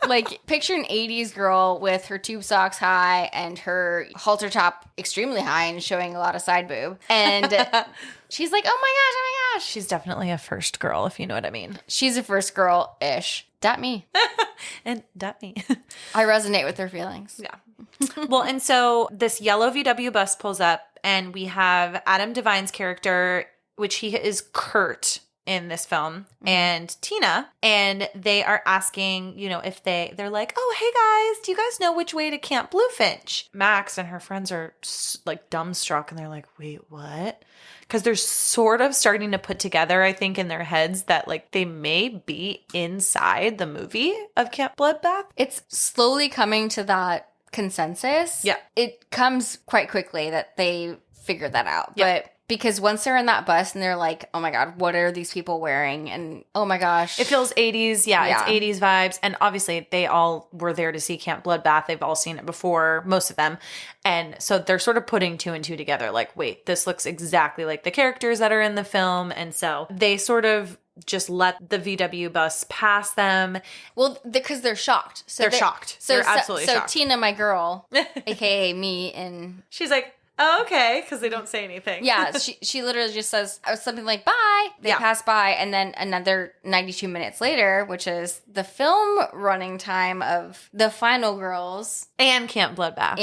Like, picture an 80s girl with her tube socks high and her halter top extremely high and showing a lot of side boob. And she's like, oh my gosh. She's definitely a first girl, if you know what I mean. She's a first girl-ish. Dat me. And that me. I resonate with her feelings. Yeah. Well, and so this yellow VW bus pulls up and we have Adam Devine's character, which he is Kurt in this film, and Tina, and they are asking, you know, if they're like, oh, hey guys, do you guys know which way to Camp Bluefinch? Max and her friends are like dumbstruck and they're like, wait, what? Because they're sort of starting to put together, I think, in their heads that like they may be inside the movie of Camp Bloodbath. It's slowly coming to that consensus. Yeah. It comes quite quickly that they figured that out. Yeah. But because once they're in that bus and they're like, oh my God, what are these people wearing? And oh my gosh. It feels 80s. Yeah, it's 80s vibes. And obviously they all were there to see Camp Bloodbath. They've all seen it before, most of them. And so they're sort of putting two and two together. Like, wait, this looks exactly like the characters that are in the film. And so they sort of just let the VW bus pass them. Well, because they're shocked. So they're shocked. They're absolutely shocked. So Tina, my girl, aka me, and she's like, oh, okay, because they don't say anything. Yeah, she literally just says something like, bye. They pass by, and then another 92 minutes later, which is the film running time of The Final Girls. And Camp Bloodbath.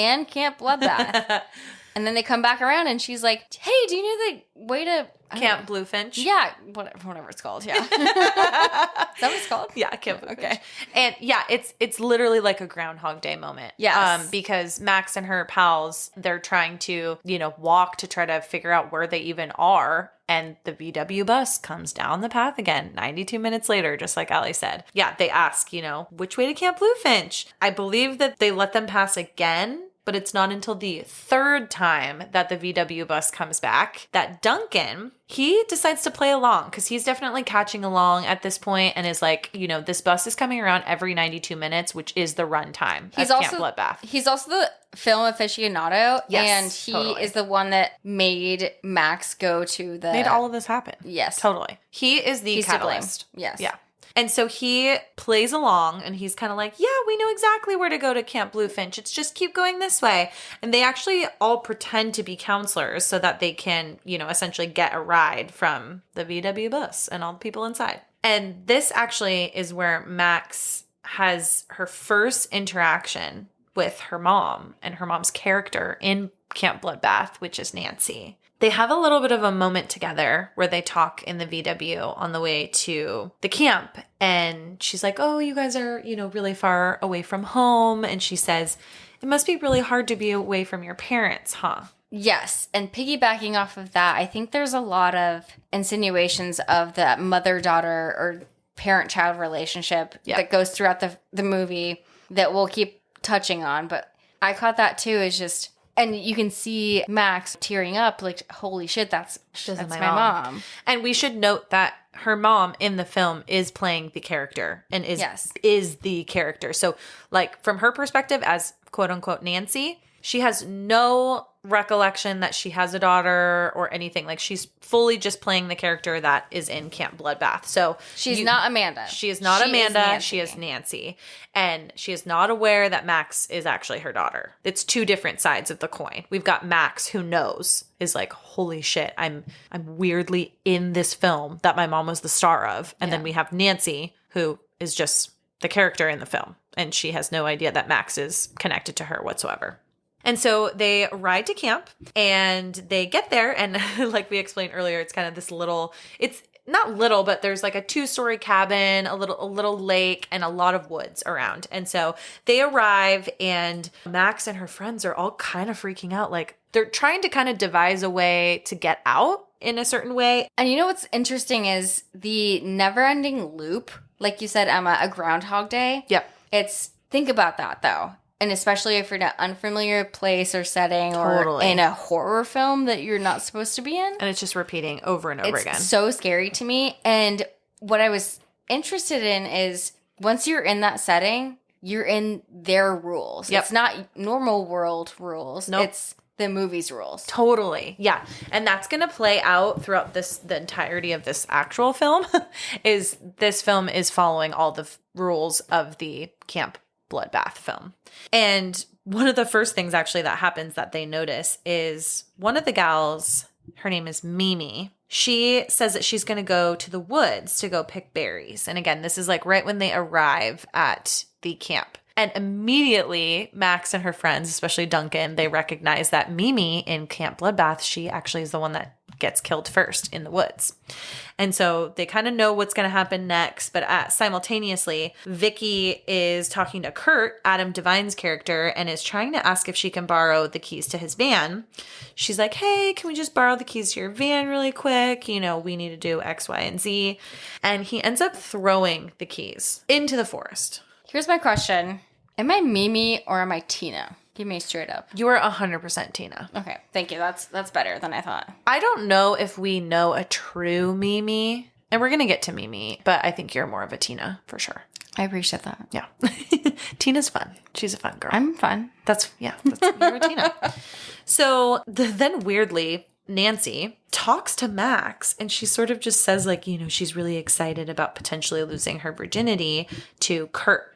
And then they come back around, and she's like, hey, do you know the way to... Camp Bluefinch? Yeah, whatever it's called, yeah. Is that what it's called? Yeah, Camp Bluefinch. Okay. And yeah, it's literally like a Groundhog Day moment. Yes. Because Max and her pals, they're trying to, you know, walk to try to figure out where they even are. And the VW bus comes down the path again, 92 minutes later, just like Allie said. Yeah, they ask, you know, which way to Camp Bluefinch? I believe that they let them pass again, but it's not until the third time that the VW bus comes back that Duncan, he decides to play along because he's definitely catching along at this point and is like, you know, this bus is coming around every 92 minutes, which is the runtime of Camp Bloodbath. He's also the film aficionado, yes, and he is the one that made Max go to the... Made all of this happen. Yes. Totally. He is the catalyst. Yes. Yeah. And so he plays along and he's kind of like, yeah, we know exactly where to go to Camp Bluefinch. It's just keep going this way. And they actually all pretend to be counselors so that they can, you know, essentially get a ride from the VW bus and all the people inside. And this actually is where Max has her first interaction with her mom and her mom's character in Camp Bloodbath, which is Nancy. They have a little bit of a moment together where they talk in the VW on the way to the camp. And she's like, oh, you guys are, you know, really far away from home. And she says, it must be really hard to be away from your parents, huh? Yes. And piggybacking off of that, I think there's a lot of insinuations of the mother-daughter or parent-child relationship that goes throughout the movie that we'll keep touching on. But I caught that too, is just... And you can see Max tearing up, like, holy shit, that's my mom. And we should note that her mom in the film is playing the character and is the character. So, like, from her perspective as quote-unquote Nancy, she has no recollection that she has a daughter or anything. Like, she's fully just playing the character that is in Camp Bloodbath. So she's not Amanda. She is not Amanda. Nancy. She is Nancy. And she is not aware that Max is actually her daughter. It's two different sides of the coin. We've got Max, who knows, is like, holy shit, I'm weirdly in this film that my mom was the star of. And then we have Nancy, who is just the character in the film. And she has no idea that Max is connected to her whatsoever. And so they ride to camp and they get there. And like we explained earlier, it's kind of this little, it's not little, but there's like a 2-story cabin, a little lake, and a lot of woods around. And so they arrive and Max and her friends are all kind of freaking out. Like, they're trying to kind of devise a way to get out in a certain way. And you know what's interesting is the never-ending loop. Like you said, Emma, a Groundhog Day. Yep. Think about that, though. And especially if you're in an unfamiliar place or setting or in a horror film that you're not supposed to be in. And it's just repeating over and over again. It's so scary to me. And what I was interested in is once you're in that setting, you're in their rules. Yep. It's not normal world rules. Nope. It's the movie's rules. Totally. Yeah. And that's going to play out throughout the entirety of this actual film. This film is following all the rules of the Camp Bloodbath film. And one of the first things actually that happens that they notice is one of the gals, her name is Mimi. She says that she's going to go to the woods to go pick berries. And again, this is like right when they arrive at the camp. And immediately, Max and her friends, especially Duncan, they recognize that Mimi in Camp Bloodbath, she actually is the one that gets killed first in the woods. And so they kind of know what's going to happen next. But simultaneously, Vicky is talking to Kurt, Adam Devine's character, and is trying to ask if she can borrow the keys to his van. She's like, hey, can we just borrow the keys to your van really quick? You know, we need to do X, Y, and Z. And he ends up throwing the keys into the forest. Here's my question. Am I Mimi or am I Tina? Give me straight up. You are 100% Tina. Okay, thank you. That's better than I thought. I don't know if we know a true Mimi, and we're going to get to Mimi, but I think you're more of a Tina for sure. I appreciate that. Yeah. Tina's fun. She's a fun girl. I'm fun. You're a Tina. So then weirdly, Nancy talks to Max and she sort of just says like, you know, she's really excited about potentially losing her virginity to Kurt.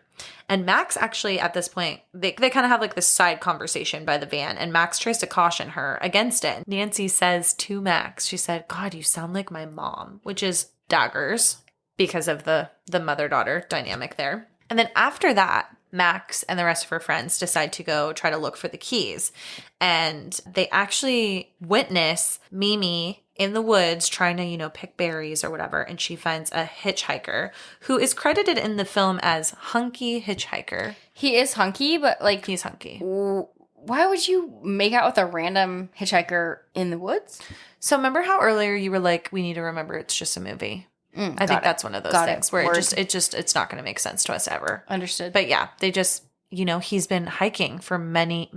And Max actually at this point, they kind of have like this side conversation by the van and Max tries to caution her against it. Nancy says to Max, she said, God, you sound like my mom, which is daggers because of the mother-daughter dynamic there. And then after that, Max and the rest of her friends decide to go try to look for the keys. And they actually witness Mimi in the woods trying to, you know, pick berries or whatever. And she finds a hitchhiker who is credited in the film as Hunky Hitchhiker. He is hunky, but like... He's hunky. Why would you make out with a random hitchhiker in the woods? So remember how earlier you were like, we need to remember it's just a movie? I think that's one of those things where it's not going to make sense to us ever. Understood. But yeah, they just, you know, he's been hiking for many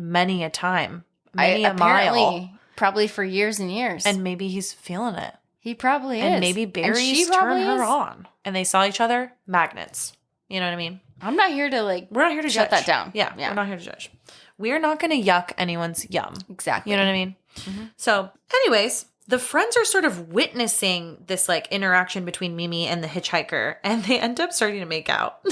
a time, a mile. Probably for years and years. And maybe he's feeling it. He probably is. And maybe berries turn her on. And they saw each other, magnets. You know what I mean? I'm not here to like, we're not here to shut judge. that down. Yeah, we're not here to judge. We're not going to yuck anyone's yum. Exactly. You know what I mean? Mm-hmm. So anyways, the friends are sort of witnessing this like interaction between Mimi and the hitchhiker, and they end up starting to make out.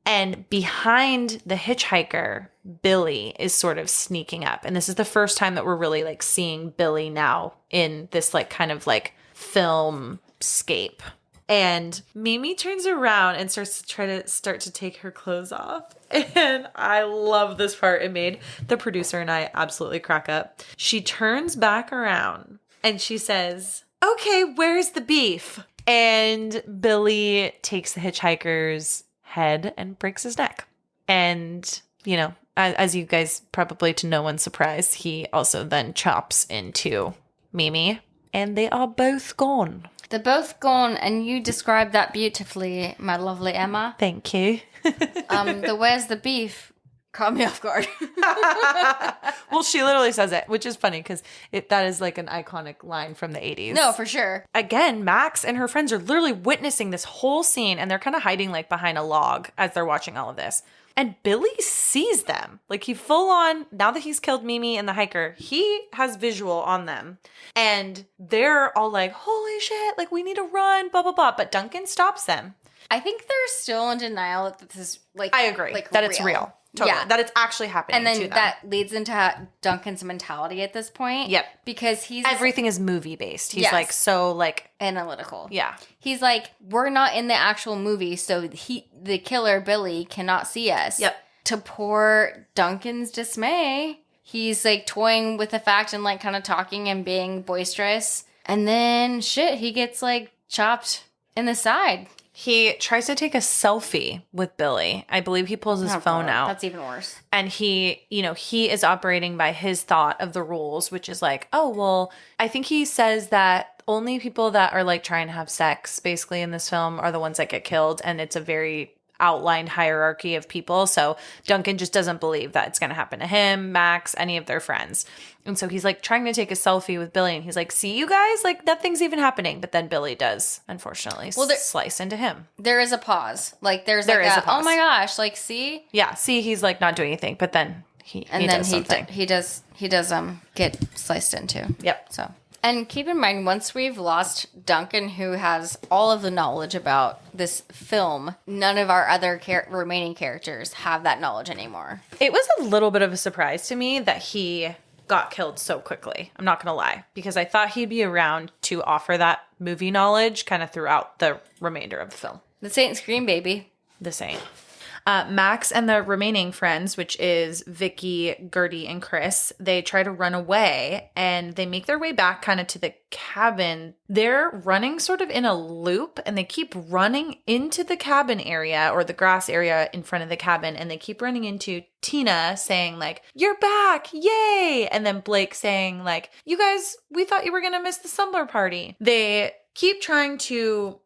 And behind the hitchhiker, Billy is sort of sneaking up. And this is the first time that we're really like seeing Billy now in this like kind of like film scape. And Mimi turns around and starts to take her clothes off. And I love this part. It made the producer and I absolutely crack up. She turns back around and she says, okay, where's the beef? And Billy takes the hitchhiker's head and breaks his neck. And, you know, as you guys probably to no one's surprise, he also then chops into Mimi and they are both gone. They're both gone, and you described that beautifully, my lovely Emma. Thank you. The where's the beef Caught me off guard. Well, she literally says it, which is funny because that is like an iconic line from the 80s. No, for sure. Again, Max and her friends are literally witnessing this whole scene, and they're kind of hiding like behind a log as they're watching all of this. And Billy sees them. Like, he full on, now that he's killed Mimi and the hiker, he has visual on them. And they're all like, holy shit, like, we need to run, blah, blah, blah. But Duncan stops them. I think they're still in denial that this is like, I agree. like that it's real. Totally. Yeah. That it's actually happening. And then to them. that leads into Duncan's mentality at this point. Yep. Because he's everything is movie based. He's Yes. like so like analytical. yeah. He's like, we're not in the actual movie, so the killer Billy cannot see us. Yep. To poor Duncan's dismay, he's like toying with the fact and like kind of talking and being boisterous. And then he gets like chopped in the side. He tries to take a selfie with Billy. I believe he pulls his phone out. That's even worse. And he is operating by his thought of the rules, which is like, oh, well, I think he says that only people that are like trying to have sex basically in this film are the ones that get killed. And it's a very outlined hierarchy of people. So Duncan just doesn't believe that it's going to happen to him, Max, any of their friends. And so he's like trying to take a selfie with Billy, and he's like, see you guys? Like, nothing's even happening. But then Billy does, unfortunately, slice into him. There is a pause. Like, there is a pause. Oh my gosh, like, see? Yeah, see, he's like not doing anything, but then he does something. He does get sliced into. Yep. So, and keep in mind, once we've lost Duncan, who has all of the knowledge about this film, none of our other remaining characters have that knowledge anymore. It was a little bit of a surprise to me that he got killed so quickly. I'm not going to lie, because I thought he'd be around to offer that movie knowledge kind of throughout the remainder of the film. This ain't Scream, baby. This ain't. Max and the remaining friends, which is Vicky, Gertie, and Chris, they try to run away, and they make their way back kind of to the cabin. They're running sort of in a loop, and they keep running into the cabin area or the grass area in front of the cabin, and they keep running into Tina saying like, you're back, yay! And then Blake saying like, you guys, we thought you were going to miss the slumber party. They keep trying to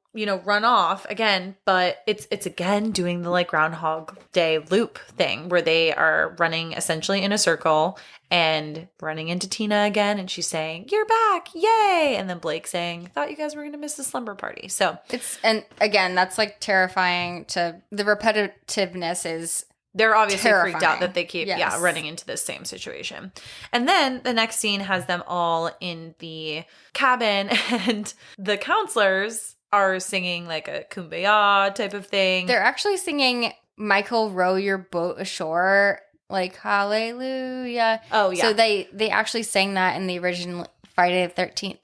run off again, but it's again doing the like Groundhog Day loop thing where they are running essentially in a circle and running into Tina again, and she's saying, you're back, yay! And then Blake saying, thought you guys were going to miss the slumber party. So and again, that's like terrifying the repetitiveness is they're obviously terrifying. Freaked out that they keep running into this same situation. And then the next scene has them all in the cabin, and the counselors are singing like a kumbaya type of thing. They're actually singing Michael, row your boat ashore, like hallelujah. Oh, yeah. So they actually sang that in the original Friday the 13th.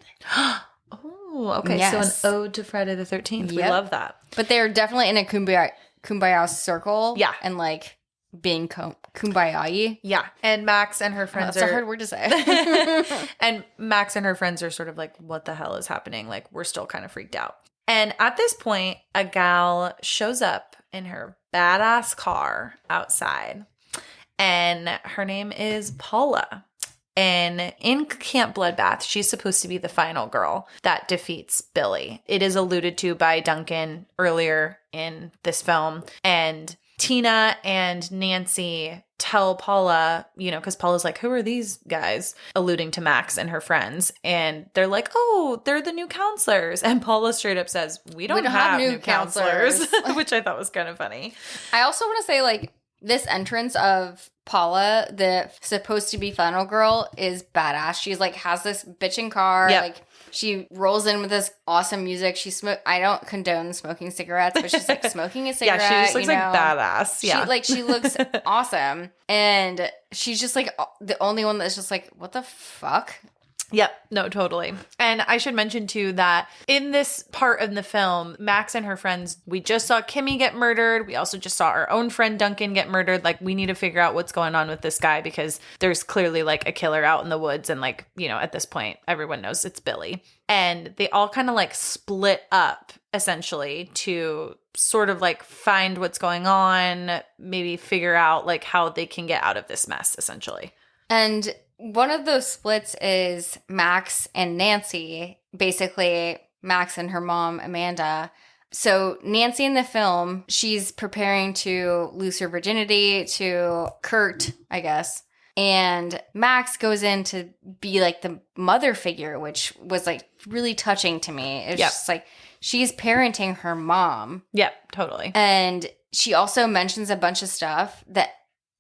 Oh, okay. Yes. So an ode to Friday the 13th. We Yep. love that. But they're definitely in a kumbaya circle. Yeah. And like being kumbaya-y. Yeah. And Max and her friends That's a hard word to say. and Max and her friends are sort of like, what the hell is happening? Like, we're still kind of freaked out. And at this point, a gal shows up in her badass car outside, and her name is Paula. And in Camp Bloodbath, she's supposed to be the final girl that defeats Billy. It is alluded to by Duncan earlier in this film. And Tina and Nancy tell Paula, because Paula's like, who are these guys? Alluding to Max and her friends. And they're like, oh, they're the new counselors. And Paula straight up says, we don't have new counselors. Which I thought was kind of funny. I also want to say, like, this entrance of Paula, the supposed to be final girl, is badass. She's like, has this bitchin' car. Yep. Like, she rolls in with this awesome music. I don't condone smoking cigarettes, but she's like smoking a cigarette. Yeah, she just looks like badass. Yeah. She looks awesome. And she's just like the only one that's just like, what the fuck? Yep. No, totally. And I should mention too that in this part of the film, Max and her friends, we just saw Kimmy get murdered. We also just saw our own friend Duncan get murdered. Like, we need to figure out what's going on with this guy because there's clearly like a killer out in the woods. And like, at this point, everyone knows it's Billy. And they all kind of like split up essentially to sort of like find what's going on, maybe figure out like how they can get out of this mess essentially. And one of those splits is Max and Nancy. Basically, Max and her mom, Amanda, So Nancy in the film, she's preparing to lose her virginity to Kurt, I guess. And Max goes in to be like the mother figure, which was like really touching to me. It's just like she's parenting her mom. Yep, totally. And she also mentions a bunch of stuff that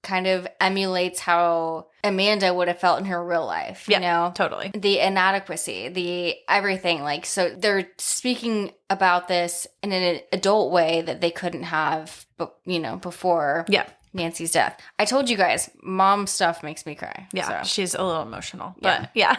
kind of emulates how Amanda would have felt in her real life, you know? Totally. The inadequacy, the everything. Like, so they're speaking about this in an adult way that they couldn't have, you know, before Nancy's death. I told you guys, mom stuff makes me cry. Yeah, so. She's a little emotional, but yeah.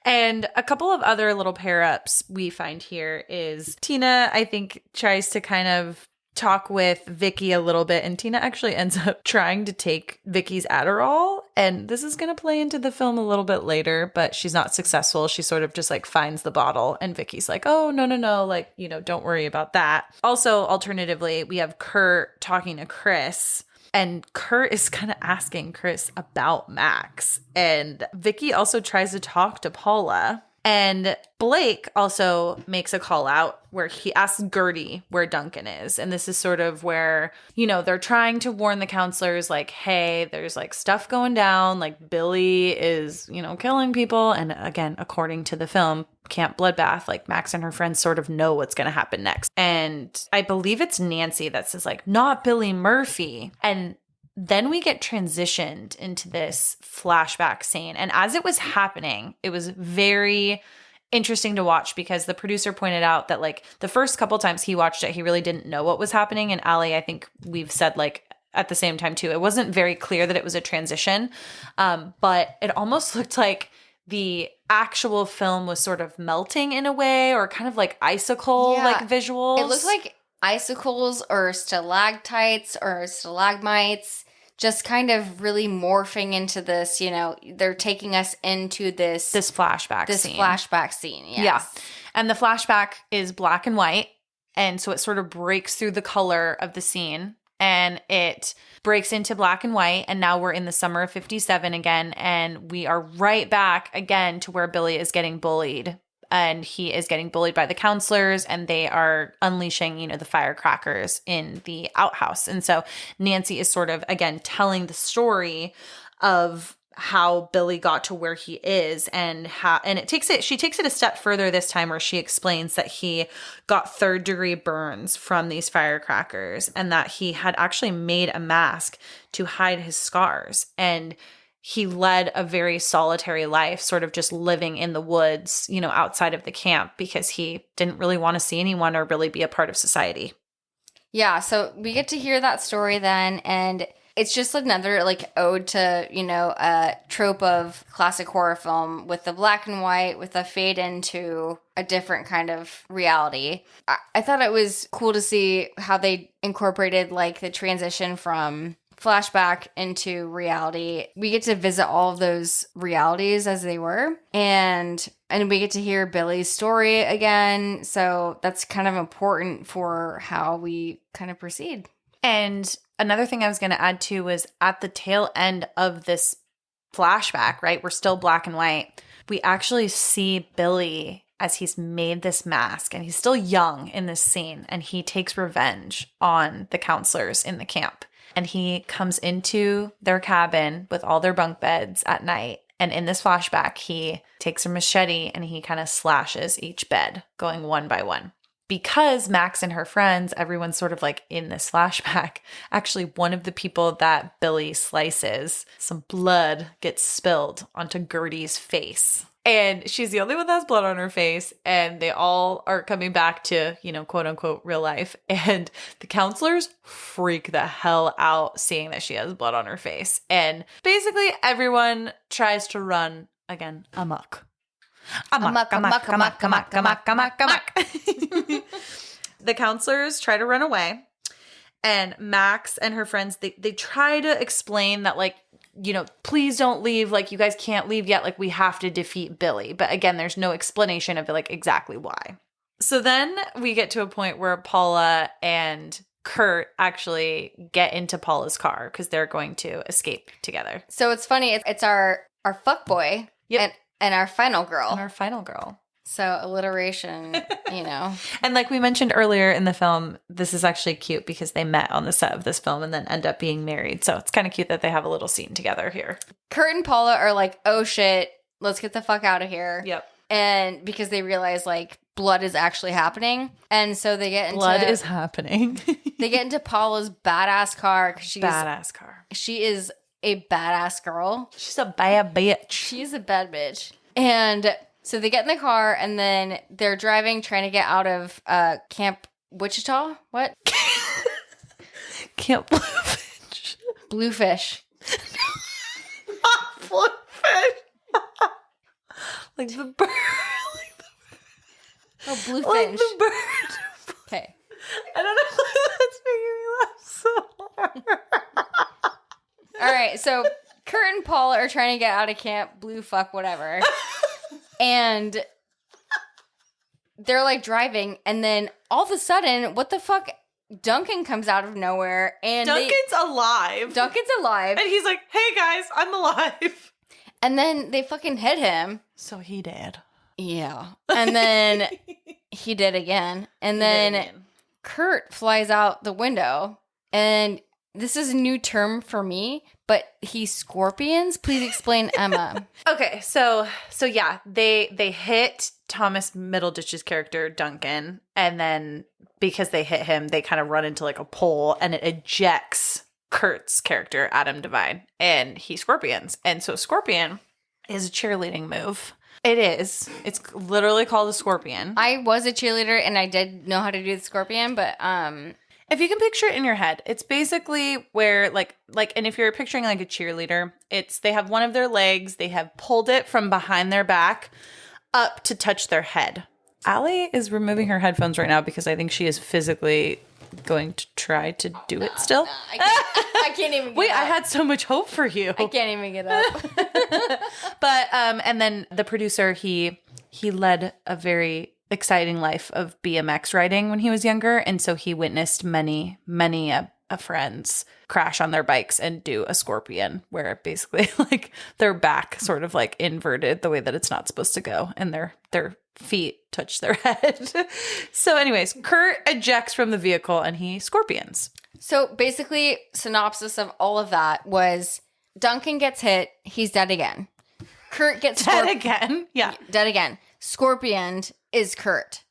And a couple of other little pair-ups we find here is Tina, I think, tries to kind of talk with Vicky a little bit, and Tina actually ends up trying to take Vicky's Adderall, and this is going to play into the film a little bit later, but she's not successful. She sort of just like finds the bottle, and Vicky's like, oh, no, like, you know, don't worry about that. Also, alternatively, we have Kurt talking to Chris, and Kurt is kind of asking Chris about Max, and Vicky also tries to talk to Paula. And Blake also makes a call out where he asks Gertie where Duncan is. And this is sort of where, you know, they're trying to warn the counselors like, hey, there's like stuff going down. Like Billy is, you know, killing people. And again, according to the film, Camp Bloodbath, like Max and her friends sort of know what's going to happen next. And I believe it's Nancy that says like, not Billy Murphy. And then we get transitioned into this flashback scene. And as it was happening, it was very interesting to watch because the producer pointed out that like the first couple times he watched it, he really didn't know what was happening. And Allie, I think we've said like at the same time too, it wasn't very clear that it was a transition. But it almost looked like the actual film was sort of melting in a way, or kind of like icicle like visuals. It looked like icicles or stalactites or stalagmites just kind of really morphing into this, you know, they're taking us into this flashback scene. Yes. Yeah. And the flashback is black and white. And so it sort of breaks through the color of the scene and it breaks into black and white. And now we're in the summer of 57 again. And we are right back again to where Billy is getting bullied. And he is getting bullied by the counselors, and they are unleashing, you know, the firecrackers in the outhouse. And so Nancy is sort of, again, telling the story of how Billy got to where he is and she takes it a step further this time where she explains that he got 3rd-degree burns from these firecrackers and that he had actually made a mask to hide his scars. And he led a very solitary life, sort of just living in the woods, you know, outside of the camp because he didn't really want to see anyone or really be a part of society. Yeah, so we get to hear that story then, and it's just another like ode to, you know, a trope of classic horror film with the black and white, with a fade into a different kind of reality. I thought it was cool to see how they incorporated like the transition from flashback into reality. We get to visit all of those realities as they were, and we get to hear Billy's story again. So that's kind of important for how we kind of proceed. And another thing I was going to add too was at the tail end of this flashback, right? We're still black and white. We actually see Billy as he's made this mask, and he's still young in this scene, and he takes revenge on the counselors in the camp. And he comes into their cabin with all their bunk beds at night. And in this flashback, he takes a machete and he kind of slashes each bed, going one by one. Because Max and her friends, everyone's sort of like in this flashback, actually one of the people that Billy slices, some blood gets spilled onto Gertie's face. And she's the only one that has blood on her face. And they all are coming back to, you know, quote unquote, real life. And the counselors freak the hell out seeing that she has blood on her face. And basically everyone tries to run again amok. Amok. The counselors try to run away. And Max and her friends, they try to explain that, like, you know, please don't leave. Like, you guys can't leave yet. Like, we have to defeat Billy. But again, there's no explanation of like exactly why. So then we get to a point where Paula and Kurt actually get into Paula's car because they're going to escape together. So it's funny. It's our fuckboy and our final girl. And our final girl. So alliteration, you know. And like we mentioned earlier in the film, this is actually cute because they met on the set of this film and then end up being married. So it's kind of cute that they have a little scene together here. Kurt and Paula are like, oh shit, let's get the fuck out of here. Yep. And because they realize like blood is actually happening. And so they get into Blood is happening. they get into Paula's badass car because Badass car. she is a badass girl. She's a bad bitch. She's a bad bitch. And so they get in the car and then they're driving, trying to get out of Camp Wichita. What? Camp Bluefish. Bluefish. Not Bluefish. Like the bird. Oh, Bluefish. Like the bird. Okay. I don't know why that's making me laugh so hard. All right. So Kurt and Paula are trying to get out of Camp Blue Fuck whatever. And they're like driving, and then all of a sudden, what the fuck? Duncan comes out of nowhere, and Duncan's alive. Duncan's alive, And he's like, hey guys, I'm alive. and then they fucking hit him. So he did. Yeah, and then he did again, and then Kurt flies out the window, and this is a new term for me, but he scorpions. Please explain, Emma. Okay, so yeah, they hit Thomas Middleditch's character Duncan, and then because they hit him, they kind of run into like a pole, and it ejects Kurt's character Adam Devine, and he scorpions. And so scorpion is a cheerleading move. It is. It's literally called a scorpion. I was a cheerleader, and I did know how to do the scorpion, but If you can picture it in your head, it's basically where like and if you're picturing like a cheerleader, it's they have one of their legs, they have pulled it from behind their back up to touch their head. Allie is removing her headphones right now because I think she is physically going to try to do it still. I can't even get Wait, up. I had so much hope for you. I can't even get up. But and then the producer, he led a very exciting life of BMX riding when he was younger, and so he witnessed many a friends crash on their bikes and do a scorpion where basically like their back sort of like inverted the way that it's not supposed to go, and their feet touch their head. So anyways, Kurt ejects from the vehicle and he scorpions. So basically, synopsis of all of that was Duncan gets hit, he's dead again. Kurt gets Dead again. Yeah. dead again. Scorpioned is Kurt.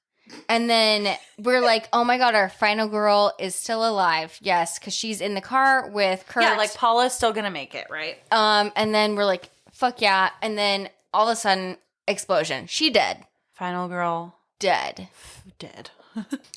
And then we're like, oh my God, our final girl is still alive. Yes, because she's in the car with Kurt. Yeah, like Paula's still gonna make it, right? And then we're like, fuck yeah. And then all of a sudden, explosion. She dead. Final girl. Dead. Dead.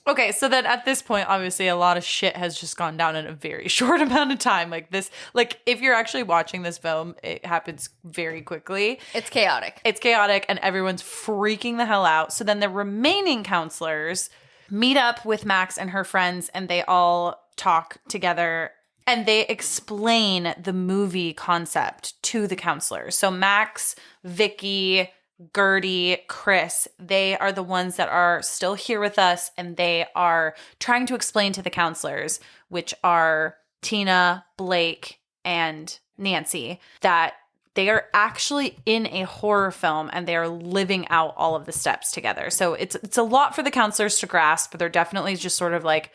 Okay, so then at this point, obviously, a lot of shit has just gone down in a very short amount of time. Like this, like if you're actually watching this film, it happens very quickly. It's chaotic. It's chaotic and everyone's freaking the hell out. So then the remaining counselors meet up with Max and her friends, and they all talk together and they explain the movie concept to the counselors. So Max, Vicky, Gertie, Chris, they are the ones that are still here with us, and they are trying to explain to the counselors, which are Tina, Blake, and Nancy, that they are actually in a horror film and they are living out all of the steps together. So it's a lot for the counselors to grasp, but they're definitely just sort of like,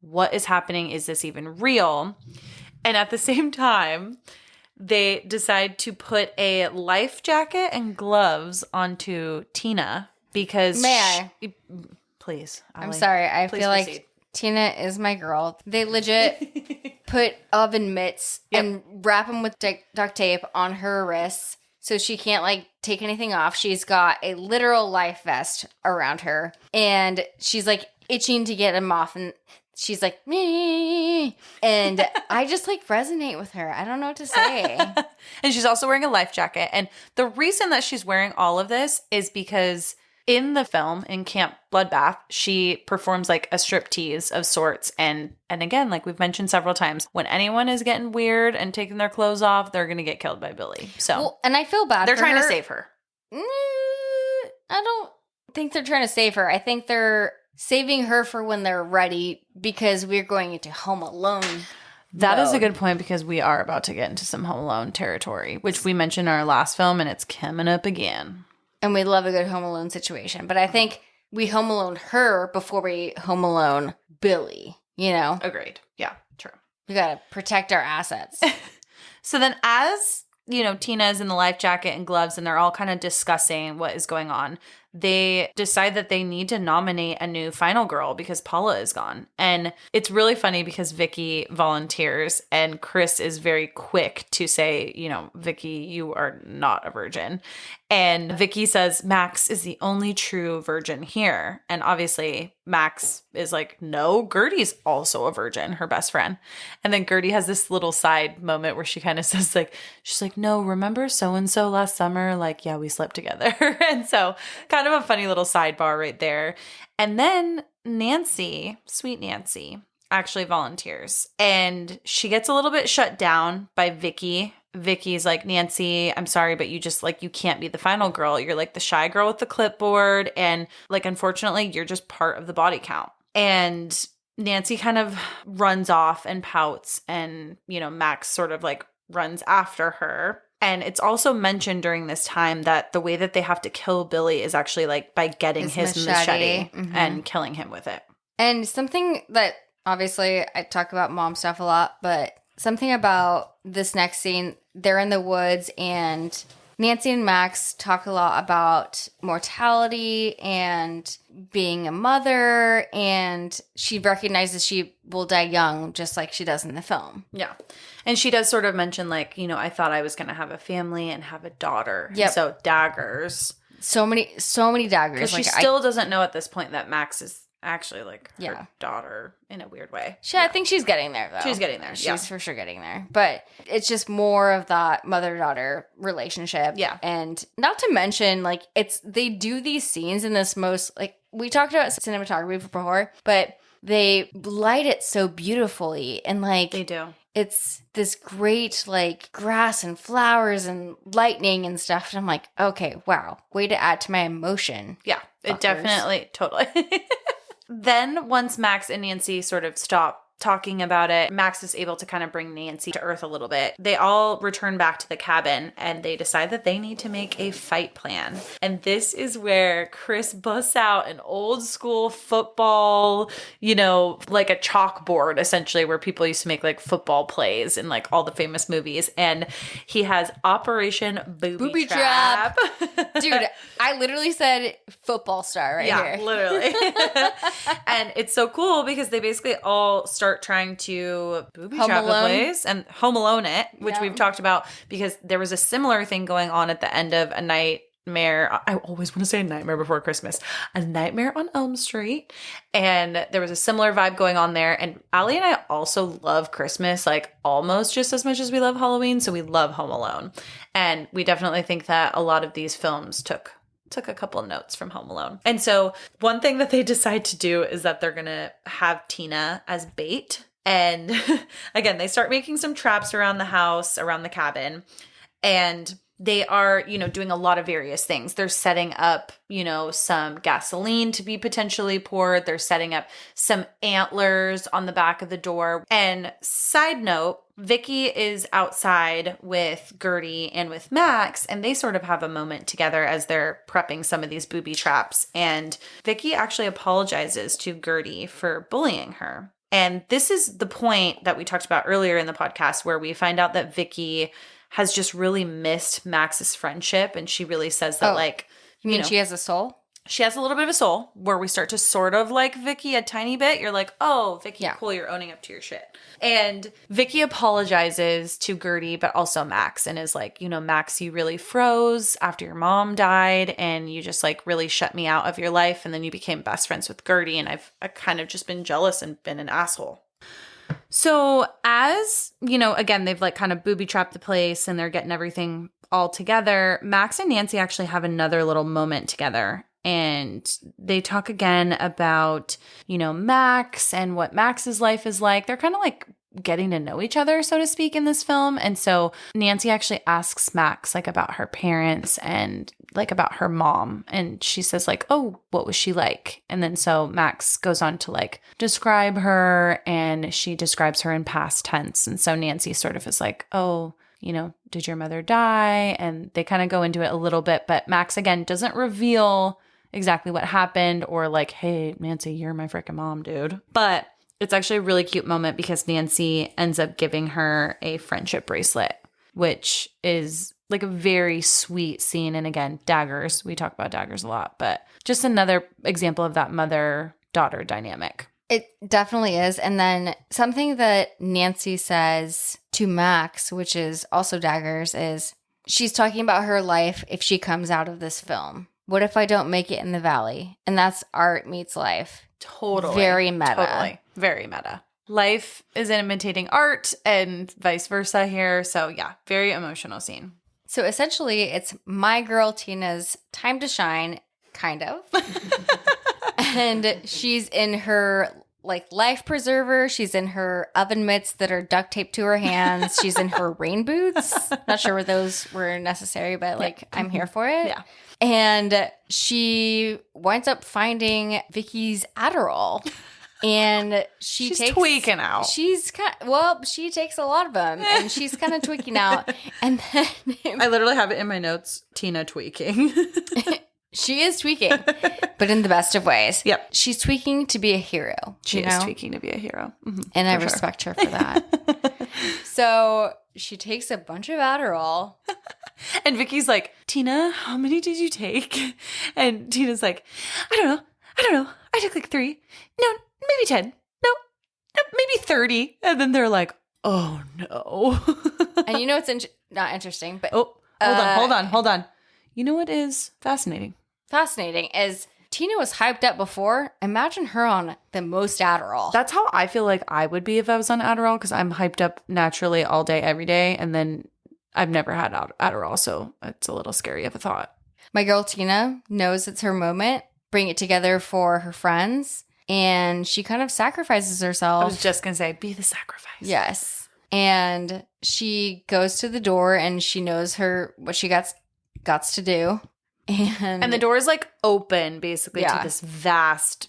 what is happening? Is this even real? And at the same time, they decide to put a life jacket and gloves onto Tina because... May I? Please. I'm Allie, sorry. I please feel proceed. like Tina is my girl. They legit put oven mitts and wrap them with duct tape on her wrists so she can't like take anything off. She's got a literal life vest around her, and she's like itching to get them off, and she's like, me. And I just like resonate with her. I don't know what to say. And she's also wearing a life jacket. And the reason that she's wearing all of this is because in the film, in Camp Bloodbath, she performs like a striptease of sorts. And again, like we've mentioned several times, when anyone is getting weird and taking their clothes off, they're going to get killed by Billy. So Well, and I feel bad they're for trying to her. save her. I don't think they're trying to save her. I think they're saving her for when they're ready, because we're going into Home Alone. That is a good point, because we are about to get into some Home Alone territory, which we mentioned in our last film, and it's coming up again. And we love a good Home Alone situation. But I think we Home Alone her before we Home Alone Billy, you know? Agreed. Yeah, true. We got to protect our assets. So then as, Tina is in the life jacket and gloves and they're all kind of discussing what is going on, they decide that they need to nominate a new final girl because Paula is gone. And it's really funny because Vicky volunteers and Chris is very quick to say, Vicky, you are not a virgin. And Vicky says, Max is the only true virgin here. And obviously Max is like, no, Gertie's also a virgin, her best friend. And then Gertie has this little side moment where she kind of says she's like, no, remember so-and-so last summer? Like, yeah, we slept together. And so kind of a funny little sidebar right there. And then Nancy, sweet Nancy, actually volunteers. And she gets a little bit shut down by Vicky. Vicky's like, Nancy, I'm sorry, but you just you can't be the final girl. You're like the shy girl with the clipboard. And unfortunately, you're just part of the body count. And Nancy kind of runs off and pouts. And, Max sort of runs after her. And it's also mentioned during this time that the way that they have to kill Billy is actually by getting his machete and killing him with it. And something that obviously I talk about mom stuff a lot, but something about this next scene, they're in the woods and Nancy and Max talk a lot about mortality and being a mother, and she recognizes she will die young just like she does in the film. Yeah. And she does sort of mention I thought I was going to have a family and have a daughter. Yep. So daggers. So many daggers. Because she still doesn't know at this point that Max is actually her daughter in a weird way. I think she's getting there though. She's getting there. She's for sure getting there. But it's just more of that mother-daughter relationship. Yeah. And not to mention they do these scenes in this most we talked about cinematography before, but they light it so beautifully and they do. It's this great grass and flowers and lightning and stuff. And I'm like, okay, wow, way to add to my emotion. Yeah, it definitely, totally. Then once Max and Nancy sort of stop talking about it, Max is able to kind of bring Nancy to earth a little bit. They all return back to the cabin and they decide that they need to make a fight plan. And this is where Chris busts out an old school football, a chalkboard essentially where people used to make football plays in all the famous movies. And he has Operation Booby Trap. Dude, I literally said football star here. Yeah, literally. And it's so cool because they basically all start trying to booby trap the place and Home Alone it, which we've talked about because there was a similar thing going on at the end of A Nightmare. I always want to say A Nightmare Before Christmas. A Nightmare on Elm Street. And there was a similar vibe going on there. And Allie and I also love Christmas, almost just as much as we love Halloween. So we love Home Alone. And we definitely think that a lot of these films took a couple of notes from Home Alone. And so one thing that they decide to do is that they're going to have Tina as bait. And again, they start making some traps around the house, around the cabin. And they are, doing a lot of various things. They're setting up, some gasoline to be potentially poured. They're setting up some antlers on the back of the door. And side note, Vicky is outside with Gertie and with Max, and they sort of have a moment together as they're prepping some of these booby traps. And Vicky actually apologizes to Gertie for bullying her. And this is the point that we talked about earlier in the podcast where we find out that Vicky has just really missed Max's friendship. And she really says that you mean she has a soul? She has a little bit of a soul where we start to sort of like Vicky a tiny bit. You're like, oh, Vicky, cool, you're owning up to your shit. And Vicky apologizes to Gertie, but also Max, and is like, Max, you really froze after your mom died, and you just really shut me out of your life, and then you became best friends with Gertie, and I've kind of just been jealous and been an asshole. So as, again, they've kind of booby-trapped the place and they're getting everything all together, Max and Nancy actually have another little moment together. And they talk again about, Max and what Max's life is like. They're kind of getting to know each other, so to speak, in this film. And so Nancy actually asks Max about her parents and about her mom. And she says oh, what was she like? And then so Max goes on to describe her, and she describes her in past tense. And so Nancy sort of is oh, did your mother die? And they kind of go into it a little bit, but Max, again, doesn't reveal exactly what happened or like, hey, Nancy, you're my freaking mom, dude. But it's actually a really cute moment because Nancy ends up giving her a friendship bracelet, which is like a very sweet scene. And again, daggers. We talk about daggers a lot, but just another example of that mother-daughter dynamic. It definitely is. And then something that Nancy says to Max, which is also daggers, is she's talking about her life if she comes out of this film. What if I don't make it in the valley? And that's art meets life. Totally. Very meta. Totally. Very meta. Life is imitating art and vice versa here. So yeah, very emotional scene. So essentially, it's my girl Tina's time to shine, kind of. And she's in her like life preserver. She's in her oven mitts that are duct taped to her hands. She's in her rain boots. Not sure what those were necessary, but like I'm here for it. Yeah. And she winds up finding Vicky's Adderall. And she's tweaking out. She takes a lot of them, and she's kind of tweaking out. And then I literally have it in my notes. Tina tweaking. She is tweaking, but in the best of ways. Yep. She's tweaking to be a hero. She is tweaking to be a hero. Mm-hmm, and I respect her for that. So she takes a bunch of Adderall. And Vicky's like, Tina, how many did you take? And Tina's like, I don't know. I took like 3. No, maybe 10. No, maybe 30. And then they're like, oh no. And you know what's not interesting, but... Oh, hold on. You know what is fascinating? Fascinating is Tina was hyped up before. Imagine her on the most Adderall. That's how I feel like I would be if I was on Adderall, because I'm hyped up naturally all day, every day. And then I've never had Adderall, so it's a little scary of a thought. My girl Tina knows it's her moment. Bring it together for her friends. And she kind of sacrifices herself. I was just going to say, be the sacrifice. Yes. And she goes to the door and she knows what she got to do. And the door is like open basically to this vast,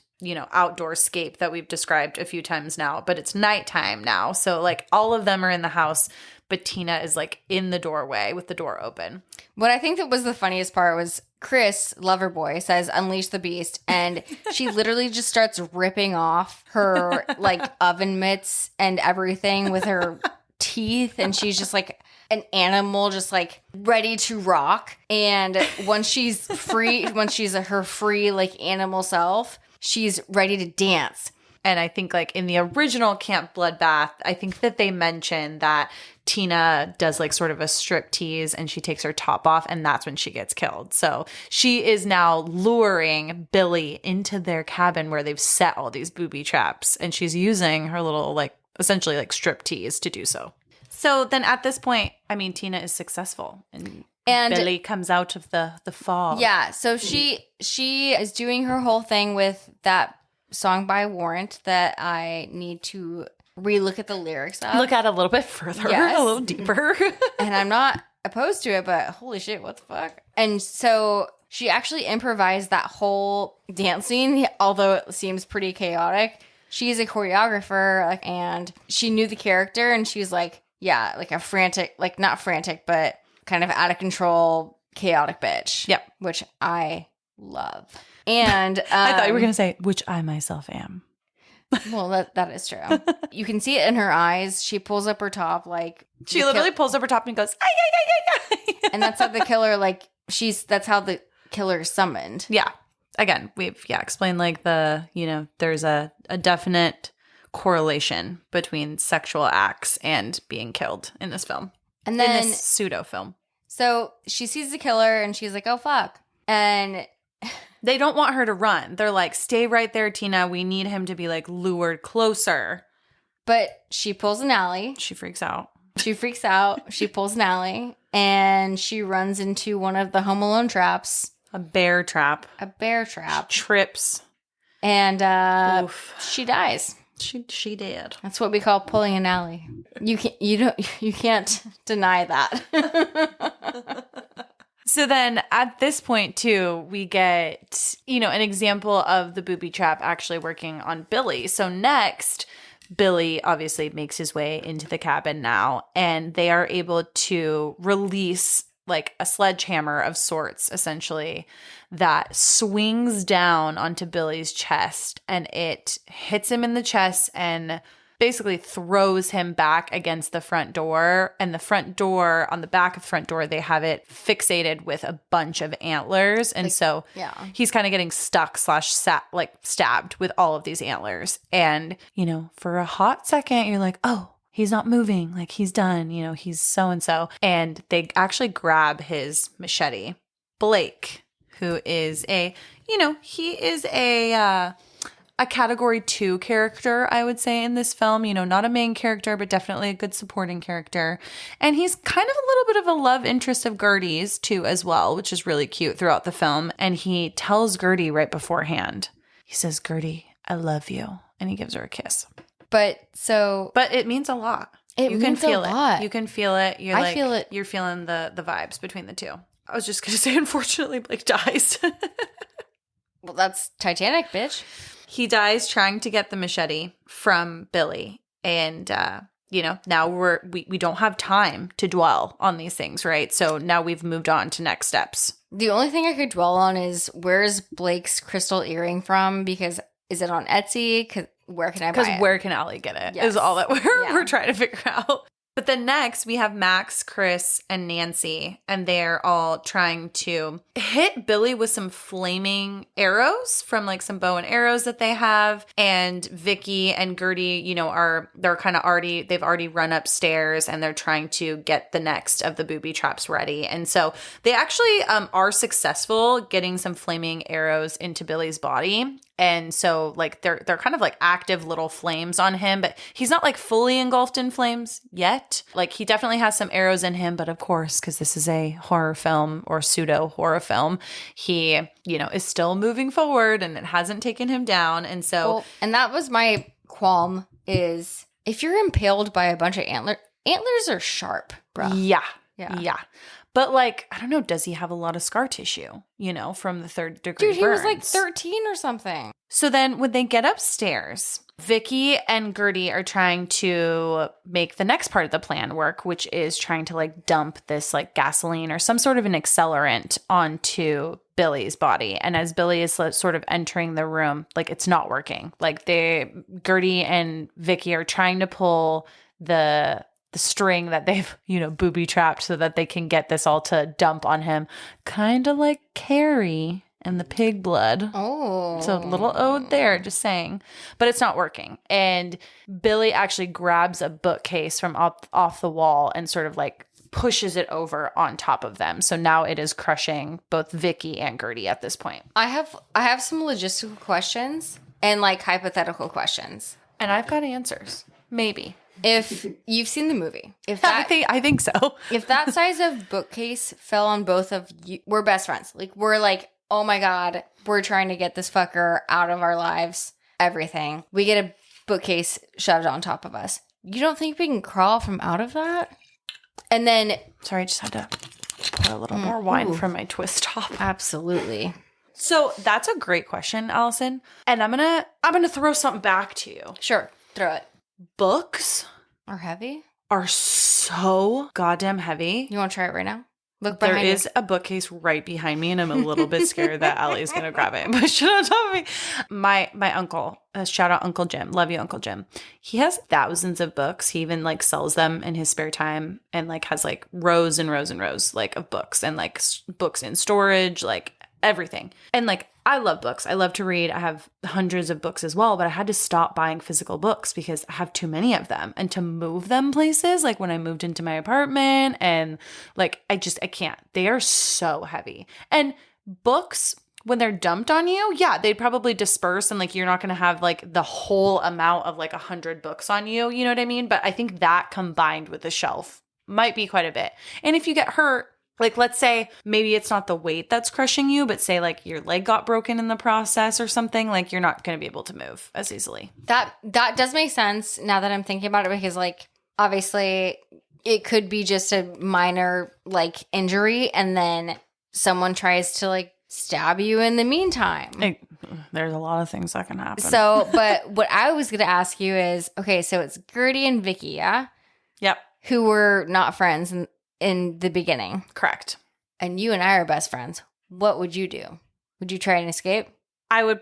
outdoor scape that we've described a few times now, but it's nighttime now. So like all of them are in the house, but Tina is like in the doorway with the door open. What I think that was the funniest part was Chris, Loverboy, says unleash the beast, and she literally just starts ripping off her like oven mitts and everything with her teeth, and she's just like an animal just like ready to rock. And once she's free, her free like animal self, she's ready to dance. And I think like in the original Camp Bloodbath, I think that they mention that Tina does like sort of a strip tease and she takes her top off, and that's when she gets killed. So she is now luring Billy into their cabin where they've set all these booby traps, and she's using her little like essentially like strip tease to do so. So then at this point, I mean, Tina is successful and Billy comes out of the fog. Yeah. So she is doing her whole thing with that song by Warrant that I need to relook at the lyrics of. Look at a little bit further, yes. A little deeper. And I'm not opposed to it, but holy shit, what the fuck? And so she actually improvised that whole dance scene, although it seems pretty chaotic. She's a choreographer, and she knew the character, and she's like, yeah, like a frantic, like not frantic, but kind of out of control, chaotic bitch. Yep. Which I love. And I thought you were going to say, which I myself am. Well, that is true. You can see it in her eyes. She pulls up her top, like she literally pulls up her top and goes, ay, ay, ay, ay, ay. And that's how the killer, like that's how the killer is summoned. Yeah. Again, we've explained like there's a definite correlation between sexual acts and being killed in this film. And then in this pseudo film. So she sees the killer and she's like, oh fuck. And they don't want her to run. They're like, stay right there, Tina. We need him to be like lured closer. But she pulls an alley. She freaks out. She pulls an alley and she runs into one of the Home Alone traps. A bear trap. She trips. And she dies. She did. That's what we call pulling an alley. You can't deny that. So then at this point too, we get, an example of the booby trap actually working on Billy. So next, Billy obviously makes his way into the cabin now, and they are able to release like a sledgehammer of sorts, essentially, that swings down onto Billy's chest, and it hits him in the chest and basically throws him back against the front door. And the front door, on the back of the front door, they have it fixated with a bunch of antlers. And so he's kind of getting stuck / stabbed with all of these antlers. And, you know, for a hot second, you're like, oh, he's not moving. Like, he's done. You know, he's so-and-so. And they actually grab his machete. Blake, who is he is a category 2 character, I would say, in this film. You know, not a main character, but definitely a good supporting character. And he's kind of a little bit of a love interest of Gertie's too, as well, which is really cute throughout the film. And he tells Gertie right beforehand, he says, "Gertie, I love you." And he gives her a kiss. But it means a lot. You can feel it. You can feel it. I feel it. You're feeling the vibes between the two. I was just going to say, unfortunately, Blake dies. Well, that's Titanic, bitch. He dies trying to get the machete from Billy. And, now we don't have time to dwell on these things, right? So now we've moved on to next steps. The only thing I could dwell on is, where's Blake's crystal earring from? Because is it on Etsy? Where can I buy it? Because where can Allie get it? Yes. Is all that we're trying to figure out. But then next we have Max, Chris, and Nancy, and they're all trying to hit Billy with some flaming arrows from like some bow and arrows that they have. And Vicky and Gertie, they've already run upstairs, and they're trying to get the next of the booby traps ready. And so they actually are successful getting some flaming arrows into Billy's body. And so like they're kind of like active little flames on him, but he's not like fully engulfed in flames yet. Like he definitely has some arrows in him, but of course, because this is a horror film or pseudo horror film, he, is still moving forward and it hasn't taken him down. And so, and that was my qualm, is if you're impaled by a bunch of antlers are sharp, bro. Yeah. But like, I don't know, does he have a lot of scar tissue, from the 3rd degree burns? Dude, he was like 13 or something. So then when they get upstairs, Vicky and Gertie are trying to make the next part of the plan work, which is trying to like dump this like gasoline or some sort of an accelerant onto Billy's body. And as Billy is sort of entering the room, like it's not working. Like Gertie and Vicky are trying to pull the string that they've, booby trapped so that they can get this all to dump on him. Kind of like Carrie and the pig blood. Oh. So a little ode there, just saying. But it's not working. And Billy actually grabs a bookcase from off the wall and sort of like pushes it over on top of them. So now it is crushing both Vicky and Gertie at this point. I have some logistical questions and like hypothetical questions. And I've got answers. Maybe. If you've seen the movie, I think so. If that size of bookcase fell on both of you, we're best friends. Like we're like, oh my God, we're trying to get this fucker out of our lives. Everything. We get a bookcase shoved on top of us. You don't think we can crawl from out of that? And then, sorry, I just had to pour a little more wine from my twist top. Absolutely. So that's a great question, Allison. And I'm gonna throw something back to you. Sure, throw it. Books are heavy. Are so goddamn heavy. You want to try it right now? Look behind behind There is a bookcase right behind me, and I'm a little bit scared that Allie's gonna grab it and push it on top of me. My uncle, shout out Uncle Jim, love you, Uncle Jim. He has thousands of books. He even like sells them in his spare time, and like has like rows and rows and rows like of books, and like books in storage, like everything. And like I love books. I love to read. I have hundreds of books as well, but I had to stop buying physical books because I have too many of them. And to move them places, like when I moved into my apartment, and like I can't. They are so heavy. And books, when they're dumped on you, yeah, they'd probably disperse, and like you're not going to have like the whole amount of like 100 books on you. You know what I mean? But I think that combined with the shelf might be quite a bit. And if you get hurt, like, let's say maybe it's not the weight that's crushing you, but say like your leg got broken in the process or something, like you're not going to be able to move as easily. That does make sense now that I'm thinking about it, because like obviously it could be just a minor like injury, and then someone tries to like stab you in the meantime. There's a lot of things that can happen. So, but what I was going to ask you is, okay, so it's Gertie and Vicky, yeah? Yep. Who were not friends in the beginning. Correct. And you and I are best friends. What would you do? Would you try and escape? I would,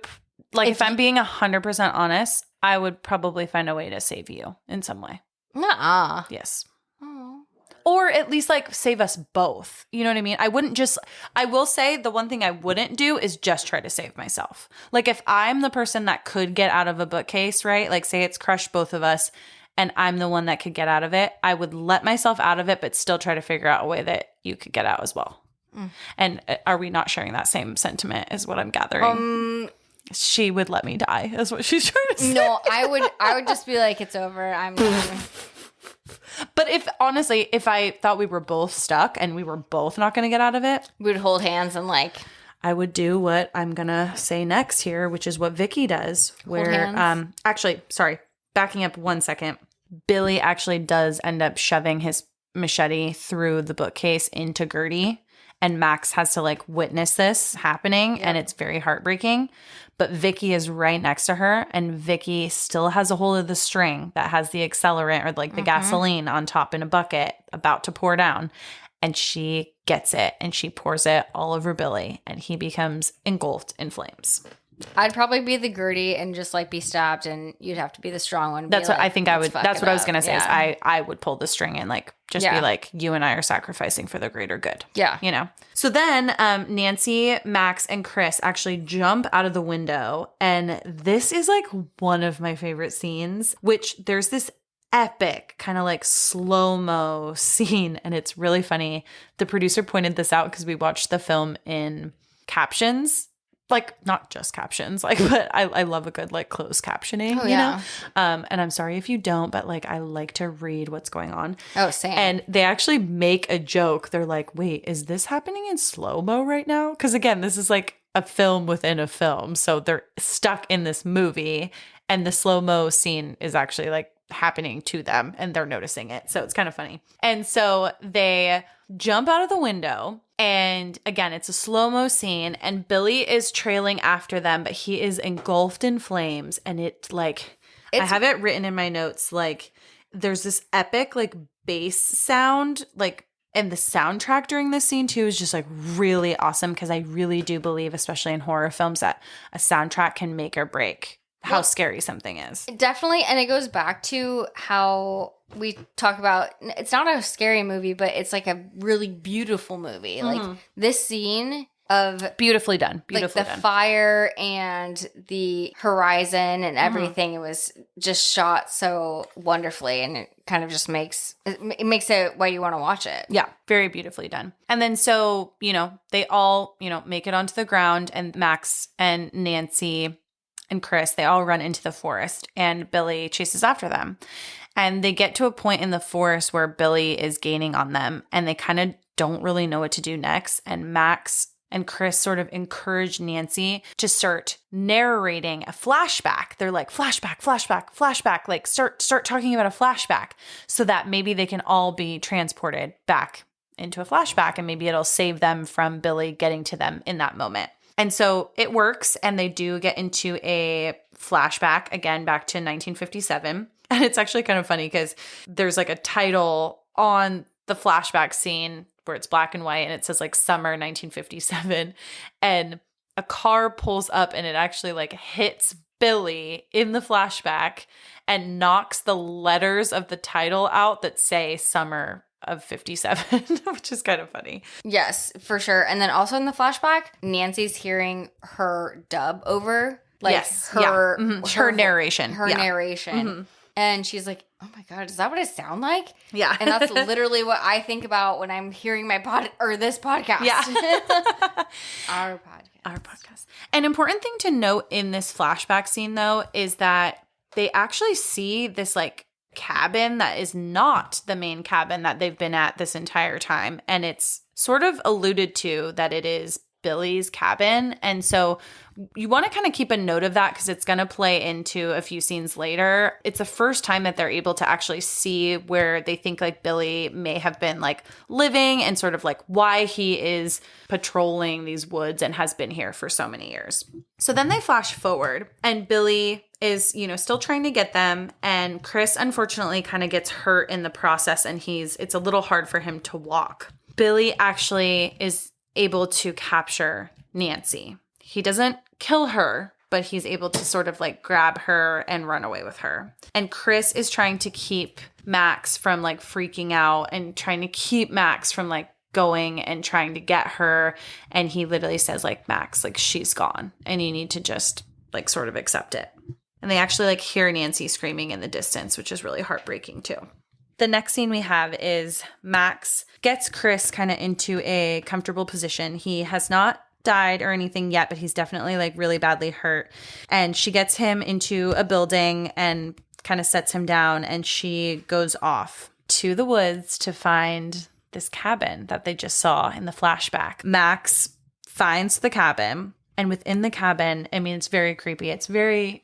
if I'm being 100% honest, I would probably find a way to save you in some way. Nuh-uh. Yes. Oh. Or at least like save us both. You know what I mean? I will say the one thing I wouldn't do is just try to save myself. Like if I'm the person that could get out of a bookcase, right? Like say it's crushed both of us and I'm the one that could get out of it, I would let myself out of it, but still try to figure out a way that you could get out as well. And are we not sharing that same sentiment is what I'm gathering? She would let me die is what she's trying to say. No, I would just be like, it's over. I'm done. But if I thought we were both stuck and we were both not going to get out of it, We would hold hands and like, I would do what I'm going to say next here, which is what Vicky does. Where, hands. actually, sorry, backing up 1 second. Billy actually does end up shoving his machete through the bookcase into Gertie. And Max has to like witness this happening and it's very heartbreaking. But Vicky is right next to her and Vicky still has a hold of the string that has the accelerant or like the gasoline on top in a bucket about to pour down. And she gets it and she pours it all over Billy and he becomes engulfed in flames. I'd probably be the Gertie and just like be stabbed and you'd have to be the strong one. That's what I think I would. That's what I was going to say. Yeah. Is I would pull the string and like just be like, you and I are sacrificing for the greater good. Yeah. You know? So then Nancy, Max, and Chris actually jump out of the window. And this is like one of my favorite scenes, which there's this epic kind of like slow-mo scene. And it's really funny. The producer pointed this out because we watched the film in captions. Like not just captions, like, but I love a good like closed captioning, you know? And I'm sorry if you don't, but like I like to read what's going on. Oh, same. And they actually make a joke. They're like, wait, is this happening in slow-mo right now? Because again, this is like a film within a film. So they're stuck in this movie and the slow-mo scene is actually like happening to them and they're noticing it. So it's kind of funny. And so they jump out of the window and again, it's a slow-mo scene and Billy is trailing after them, but he is engulfed in flames and I have it written in my notes, like there's this epic like bass sound, like, and the soundtrack during this scene too is just like really awesome because I really do believe, especially in horror films, that a soundtrack can make or break how scary something is. Definitely. And it goes back to how we talk about, it's not a scary movie, but it's like a really beautiful movie. Like this scene of beautifully done, like the fire and the horizon and everything, it was just shot so wonderfully. And it kind of just makes it why you want to watch it. Yeah, very beautifully done. And then so, they all, make it onto the ground and Max and Nancy and Chris, they all run into the forest and Billy chases after them. And they get to a point in the forest where Billy is gaining on them and they kind of don't really know what to do next. And Max and Chris sort of encourage Nancy to start narrating a flashback. They're like, flashback, flashback, flashback. Like start talking about a flashback so that maybe they can all be transported back into a flashback and maybe it'll save them from Billy getting to them in that moment. And so it works and they do get into a flashback, again, back to 1957. And it's actually kind of funny because there's like a title on the flashback scene where it's black and white and it says like summer 1957. And a car pulls up and it actually like hits Billy in the flashback and knocks the letters of the title out that say summer of 57, which is kind of funny. Yes, for sure. And then also in the flashback, Nancy's hearing her dub over her narration. Her narration. And she's like, oh my God, is that what I sound like? Yeah. And that's literally what I think about when I'm hearing this podcast. Yeah. Our podcast. An important thing to note in this flashback scene, though, is that they actually see this like cabin that is not the main cabin that they've been at this entire time. And it's sort of alluded to that it is Billy's cabin. And so you want to kind of keep a note of that because it's going to play into a few scenes later. It's the first time that they're able to actually see where they think like Billy may have been like living and sort of like why he is patrolling these woods and has been here for so many years. So then they flash forward and Billy is, still trying to get them. And Chris, unfortunately, kind of gets hurt in the process and it's a little hard for him to walk. Billy actually is able to capture Nancy. He doesn't kill her, but he's able to sort of like grab her and run away with her. And Chris is trying to keep Max from like freaking out and trying to keep Max from like going and trying to get her. And he literally says like, Max, like she's gone and you need to just like sort of accept it. And they actually like hear Nancy screaming in the distance, which is really heartbreaking too. The next scene we have is Max gets Chris kind of into a comfortable position. He has not died or anything yet, but he's definitely like really badly hurt. And she gets him into a building and kind of sets him down. And she goes off to the woods to find this cabin that they just saw in the flashback. Max finds the cabin. And within the cabin, I mean, it's very creepy. It's very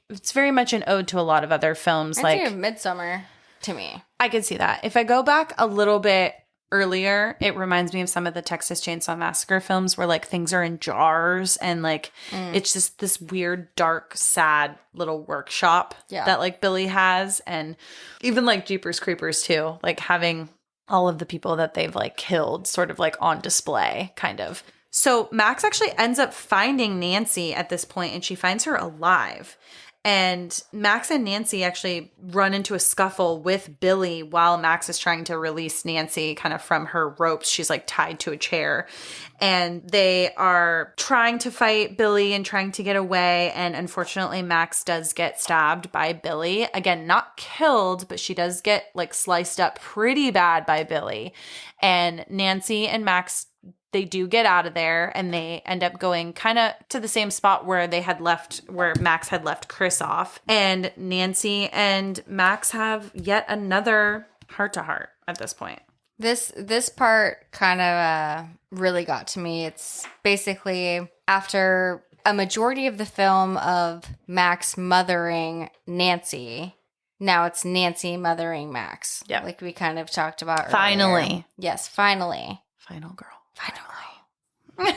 much an ode to a lot of other films. I think Midsommar to me. I could see that. If I go back a little bit earlier, it reminds me of some of the Texas Chainsaw Massacre films where like things are in jars and like it's just this weird, dark, sad little workshop that like Billy has. And even like Jeepers Creepers too, like having all of the people that they've like killed sort of like on display kind of. So Max actually ends up finding Nancy at this point and she finds her alive. And Max and Nancy actually run into a scuffle with Billy while Max is trying to release Nancy kind of from her ropes. She's like tied to a chair and they are trying to fight Billy and trying to get away. And unfortunately, Max does get stabbed by Billy. Again, not killed, but she does get like sliced up pretty bad by Billy. And Nancy and Max, they do get out of there and they end up going kind of to the same spot where where Max had left Chris off. And Nancy and Max have yet another heart-to-heart at this point. This part kind of really got to me. It's basically after a majority of the film of Max mothering Nancy, now it's Nancy mothering Max. Yeah. Like we kind of talked about earlier. Finally. Yes, finally. Final girl. Finally.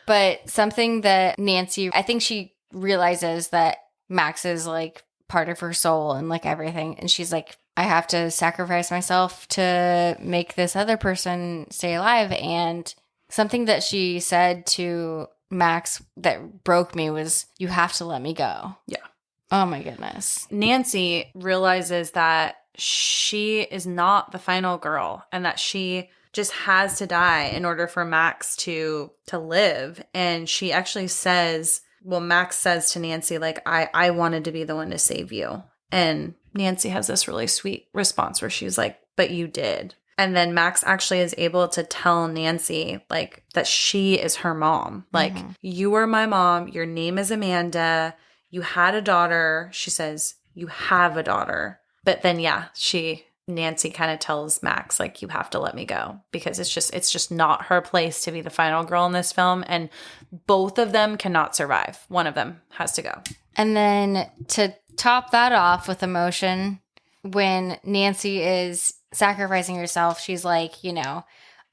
But something that Nancy, I think she realizes that Max is like part of her soul and like everything. And she's like, I have to sacrifice myself to make this other person stay alive. And something that she said to Max that broke me was, you have to let me go. Yeah. Oh my goodness. Nancy realizes that she is not the final girl and that she just has to die in order for Max to live. And she actually says, well, Max says to Nancy, like, I wanted to be the one to save you. And Nancy has this really sweet response where she's like, but you did. And then Max actually is able to tell Nancy, like, that she is her mom. Like, you were my mom. Your name is Amanda. You had a daughter. She says, you have a daughter. But then, Nancy kind of tells Max, like, you have to let me go because it's just not her place to be the final girl in this film. And both of them cannot survive. One of them has to go. And then to top that off with emotion, when Nancy is sacrificing herself, she's like,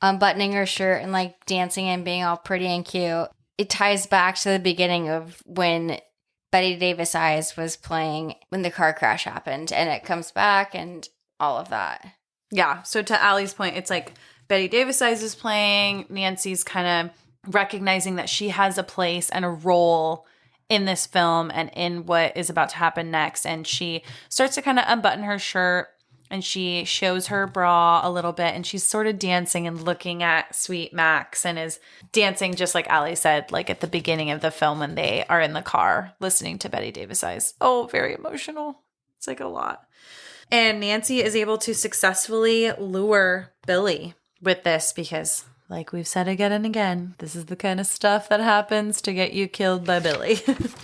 unbuttoning her shirt and like dancing and being all pretty and cute. It ties back to the beginning of when Betty Davis Eyes was playing when the car crash happened, and it comes back and all of that. Yeah. So to Allie's point, it's like Betty Davis Eyes is playing. Nancy's kind of recognizing that she has a place and a role in this film and in what is about to happen next. And she starts to kind of unbutton her shirt and she shows her bra a little bit and she's sort of dancing and looking at sweet Max and is dancing just like Allie said, like at the beginning of the film when they are in the car listening to Betty Davis Eyes. Oh, very emotional. It's like a lot. And Nancy is able to successfully lure Billy with this because, like we've said again and again, this is the kind of stuff that happens to get you killed by Billy.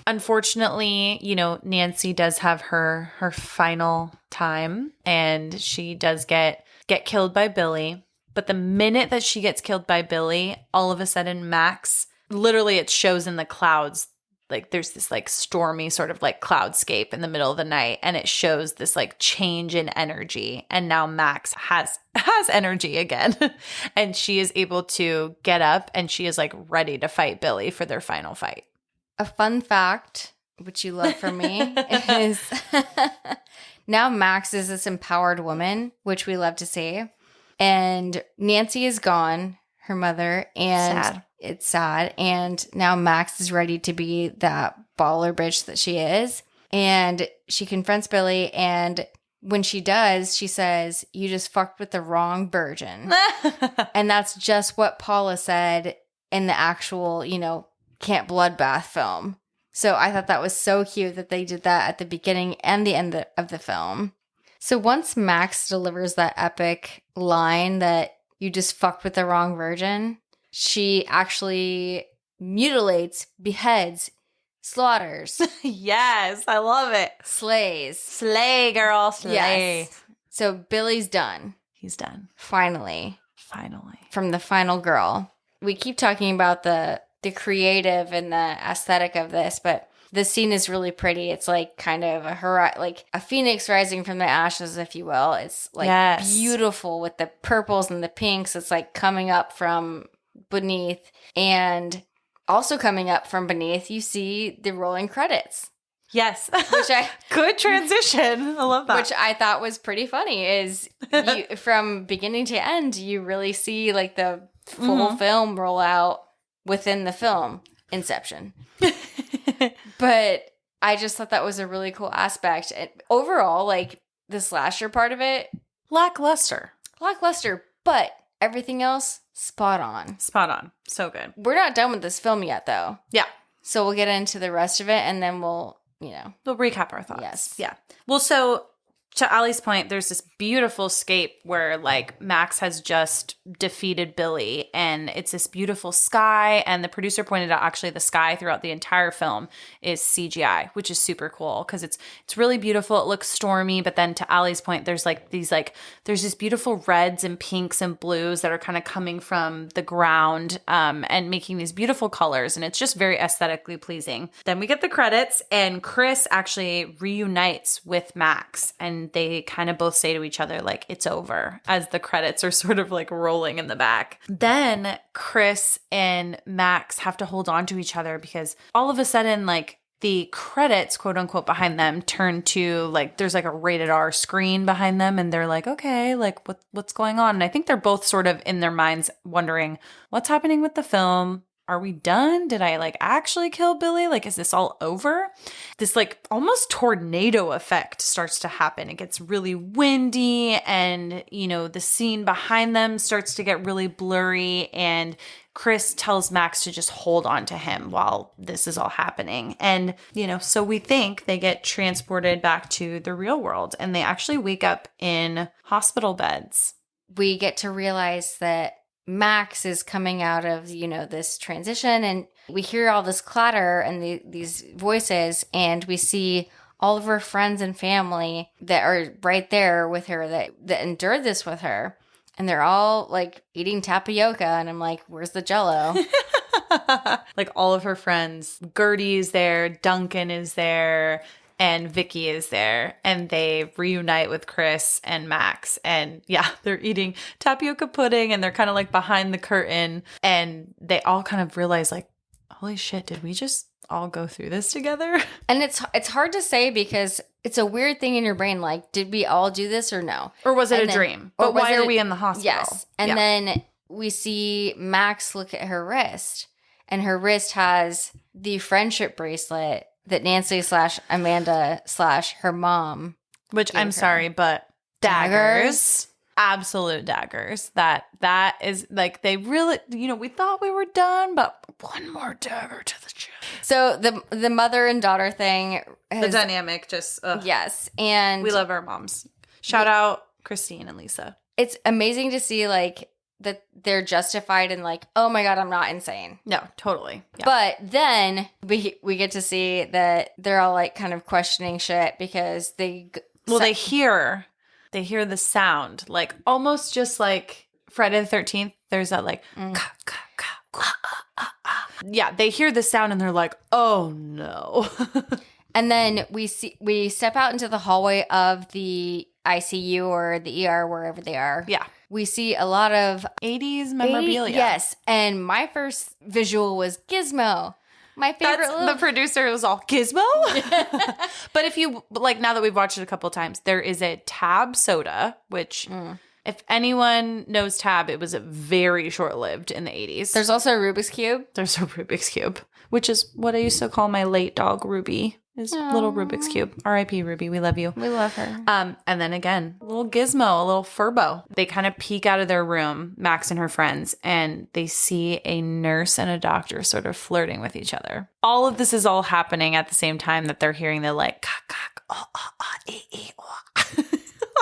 Unfortunately, Nancy does have her final time and she does get killed by Billy. But the minute that she gets killed by Billy, all of a sudden Max literally it shows in the clouds. Like there's this like stormy sort of like cloudscape in the middle of the night, and it shows this like change in energy. And now Max has energy again. And she is able to get up and she is like ready to fight Billy for their final fight. A fun fact, which you love from me, is now Max is this empowered woman, which we love to see. And Nancy is gone, her mother, and it's sad. And now Max is ready to be that baller bitch that she is. And she confronts Billy, and when she does, she says, "You just fucked with the wrong virgin." And that's just what Paula said in the actual, Camp Bloodbath film. So I thought that was so cute that they did that at the beginning and the end of the film. So once Max delivers that epic line that "you just fucked with the wrong virgin," she actually mutilates, beheads, slaughters. Yes, I love it. Slays. Slay, girl, slay. Yes. So Billy's done. He's done. Finally. Finally. From the final girl. We keep talking about the creative and the aesthetic of this, but the scene is really pretty. It's like kind of a phoenix rising from the ashes, if you will. It's like beautiful with the purples and the pinks. It's like coming up from beneath, and also coming up from beneath, you see the rolling credits. Yes. Good transition. I love that. Which I thought was pretty funny is from beginning to end, you really see like the full film roll out within the film Inception. But I just thought that was a really cool aspect. And overall, like the slasher part of it, lackluster, but everything else, spot on. So good. We're not done with this film yet, though. Yeah. So we'll get into the rest of it, and then we'll recap our thoughts. Yes. Yeah. Well, so to Allie's point, there's this beautiful scape where like Max has just defeated Billy, and it's this beautiful sky. And the producer pointed out actually the sky throughout the entire film is CGI, which is super cool because it's really beautiful. It looks stormy, but then to Allie's point, there's this beautiful reds and pinks and blues that are kind of coming from the ground and making these beautiful colors. And it's just very aesthetically pleasing. Then we get the credits, and Chris actually reunites with Max, and they kind of both say to each other, like, it's over, as the credits are sort of like rolling in the back. Then Chris and Max have to hold on to each other because all of a sudden, like, the credits, quote unquote, behind them turn to like, there's like a rated R screen behind them, and they're like, okay, like what's going on? And I think they're both sort of in their minds wondering, what's happening with the film? Are we done? Did I like actually kill Billy? Like, is this all over? This like almost tornado effect starts to happen. It gets really windy, and, the scene behind them starts to get really blurry, and Chris tells Max to just hold on to him while this is all happening. And, so we think they get transported back to the real world, and they actually wake up in hospital beds. We get to realize that Max is coming out of, this transition, and we hear all this clatter and these voices, and we see all of her friends and family that are right there with her that endured this with her. And they're all like eating tapioca, and I'm like, where's the Jell-O? Like all of her friends. Gertie is there, Duncan is there, and Vicky is there, and they reunite with Chris and Max, and they're eating tapioca pudding, and they're kind of like behind the curtain, and they all kind of realize like, holy shit, did we just all go through this together? And it's hard to say because it's a weird thing in your brain, like, did we all do this or no? Or was it a dream? But why are we in the hospital? Yes. And then we see Max look at her wrist, and her wrist has the friendship bracelet that Nancy / Amanda / her mom. Which I'm sorry, but daggers. Absolute daggers. That is like, they really, we thought we were done, but one more dagger to the chest. So the mother and daughter thing. The dynamic just, yes. And we love our moms. Shout out Christine and Lisa. It's amazing to see like that they're justified and like, oh my God, I'm not insane. No, totally. Yeah. But then we get to see that they're all like kind of questioning shit because they hear the sound, like almost just like Friday the 13th. There's that like, Yeah, they hear the sound and they're like, oh no. And then we step out into the hallway of the ICU or the ER, wherever they are. Yeah. We see a lot of 80s memorabilia. Yes. And my first visual was Gizmo. My favorite The producer was all Gizmo. But if you like, now that we've watched it a couple of times, there is a Tab soda, which if anyone knows Tab, it was very short-lived in the 80s. There's also a Rubik's Cube. There's a Rubik's Cube, which is what I used to call my late dog, Ruby. Is little Rubik's Cube. R.I.P. Ruby. We love you. We love her. And then again, a little Gizmo, a little Furbo. They kind of peek out of their room, Max and her friends, and they see a nurse and a doctor sort of flirting with each other. All of this is all happening at the same time that they're hearing the like, cock, cock,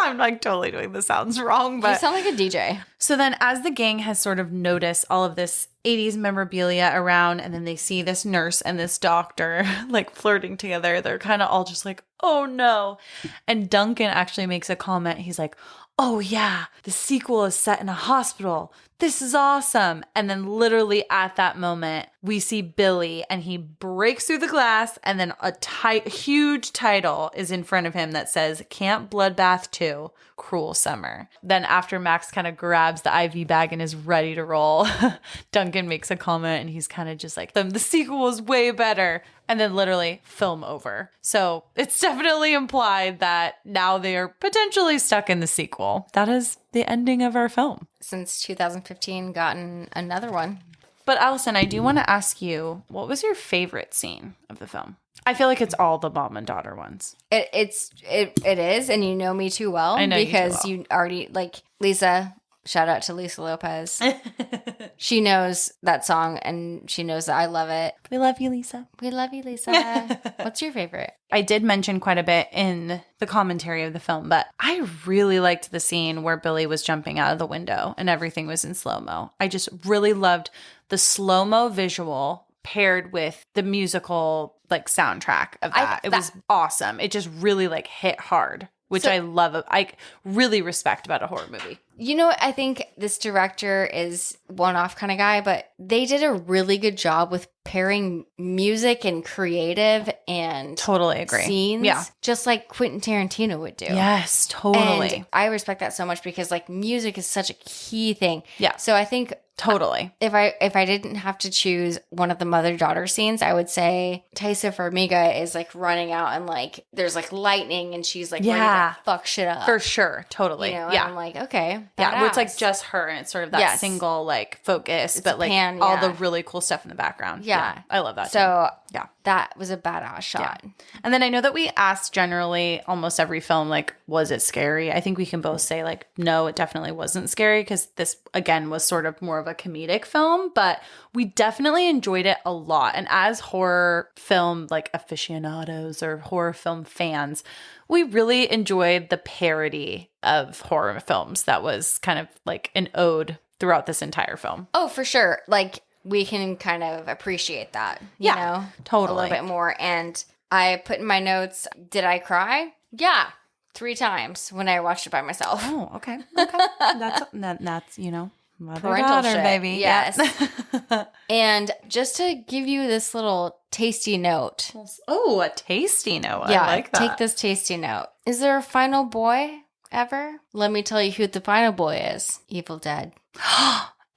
I'm like totally doing the sounds wrong, but You sound like a DJ. So then as the gang has sort of noticed all of this 80s memorabilia around, and then they see this nurse and this doctor like flirting together, they're kind of all just like, oh no. And Duncan actually makes a comment. He's like, oh yeah, the sequel is set in a hospital. This is awesome. And then literally at that moment, we see Billy and he breaks through the glass, and then a huge title is in front of him that says Camp Bloodbath 2, Cruel Summer. Then after Max kind of grabs the IV bag and is ready to roll, Duncan makes a comment and he's kind of just like, the sequel is way better. And then literally film over. So it's definitely implied that now they are potentially stuck in the sequel. That is the ending of our film. Since 2015, gotten another one. But Allison, I do want to ask you, what was your favorite scene of the film? I feel like it's all the mom and daughter ones. It is, and you know me too well. I know because you too well. you already like Lisa. Shout out to Lisa Lopez. She knows that song, and she knows that I love it. We love you, Lisa. We love you, Lisa. What's your favorite? I did mention quite a bit in the commentary of the film, but I really liked the scene where Billy was jumping out of the window and everything was in slow-mo. I just really loved the slow-mo visual paired with the musical like soundtrack of that. It was awesome. It just really like hit hard, which I love. I really respect about a horror movie. You know what? I think this director is one-off kind of guy, but they did a really good job with pairing music and creative and totally agree scenes. Yeah, just like Quentin Tarantino would do. Yes, totally. And I respect that so much because like music is such a key thing. Yeah. So I think totally. If I didn't have to choose one of the mother-daughter scenes, I would say Taissa Farmiga is like running out and like there's like lightning and she's like ready to fuck shit up. For sure. Totally. You know? Yeah. And I'm like, okay. Yeah. Where it's like just her and it's sort of that single like focus, but like all the really cool stuff in the background. Yeah. I love that. So yeah. That was a badass shot. Yeah. And then I know that we asked generally almost every film, like, was it scary? I think we can both say like, no, it definitely wasn't scary because this again was sort of more of a comedic film, but we definitely enjoyed it a lot. And as horror film like aficionados or horror film fans, we really enjoyed the parody of horror films that was kind of like an ode throughout this entire film. Oh, for sure. Like we can kind of appreciate that, you know, totally. A little bit more. And I put in my notes, did I cry? Yeah. 3 times when I watched it by myself. Oh, okay. Okay. That's, you know, parental shit, baby. Yes. And just to give you this little tasty note. Oh, a tasty note. Yeah, I like that. Take this tasty note. Is there a final boy ever? Let me tell you who the final boy is. Evil Dead.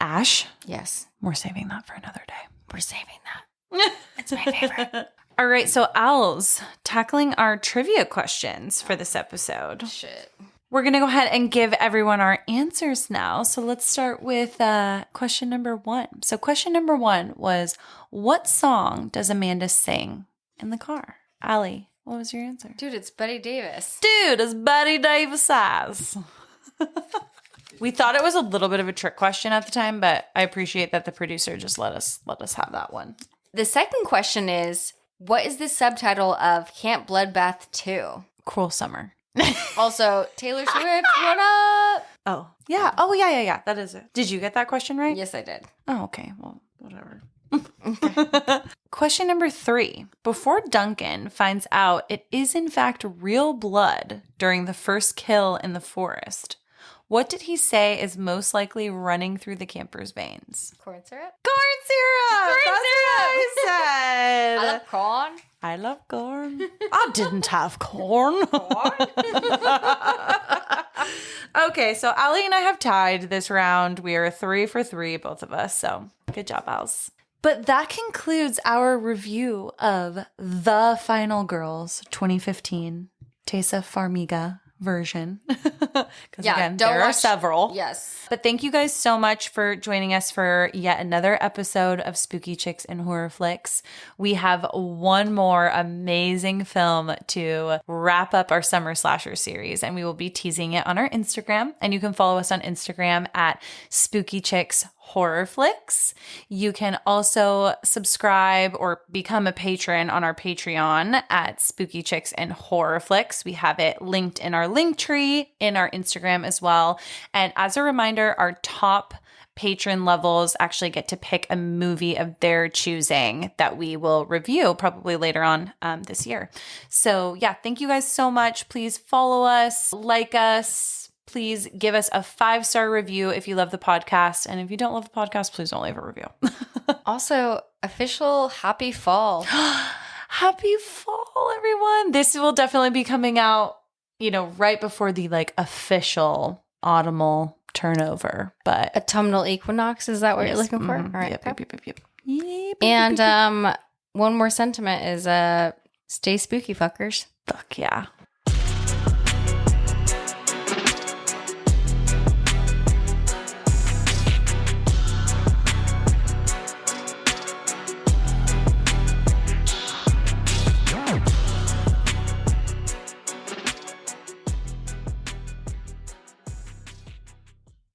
Ash? Yes. We're saving that for another day. We're saving that. It's my favorite. All right, so Als, tackling our trivia questions for this episode. Shit. We're going to go ahead and give everyone our answers now. So let's start with question number 1. So question number 1 was, what song does Amanda sing in the car? Allie, what was your answer? Dude, it's Betty Davis. Dude, it's Betty Davis eyes. We thought it was a little bit of a trick question at the time, but I appreciate that the producer just let us have that one. The second question is, what is the subtitle of Camp Bloodbath 2? Cruel Summer. Also, Taylor Swift, what up? Oh, yeah. Oh, yeah. That is it. Did you get that question right? Yes, I did. Oh, okay. Well, whatever. Question number 3. Before Duncan finds out it is in fact real blood during the first kill in the forest, What did he say is most likely running through the camper's veins? Corn syrup? Corn syrup! That's what I said. I love corn. I love corn. I didn't have corn. Okay, so Allie and I have tied this round. We are 3 for 3, both of us. So good job, Als. But that concludes our review of The Final Girls 2015 Tessa Farmiga version. Because again, there are several. Yes. But thank you guys so much for joining us for yet another episode of Spooky Chicks and Horror Flicks. We have one more amazing film to wrap up our summer slasher series, and we will be teasing it on our Instagram. And you can follow us on Instagram at Spooky Chicks Horror Flicks. You can also subscribe or become a patron on our Patreon at Spooky Chicks and Horror Flicks. We have it linked in our link tree in our Instagram as well. And as a reminder, our top patron levels actually get to pick a movie of their choosing that we will review probably later on this year. So yeah, thank you guys so much. Please follow us, like us. Please give us a 5-star review if you love the podcast. And if you don't love the podcast, please don't leave a review. Also, official happy fall. Happy fall, everyone. This will definitely be coming out, right before the official autumnal turnover. But Autumnal equinox, is that what you're looking for? Mm-hmm. All right. Yep. And one more sentiment is stay spooky, fuckers. Fuck yeah.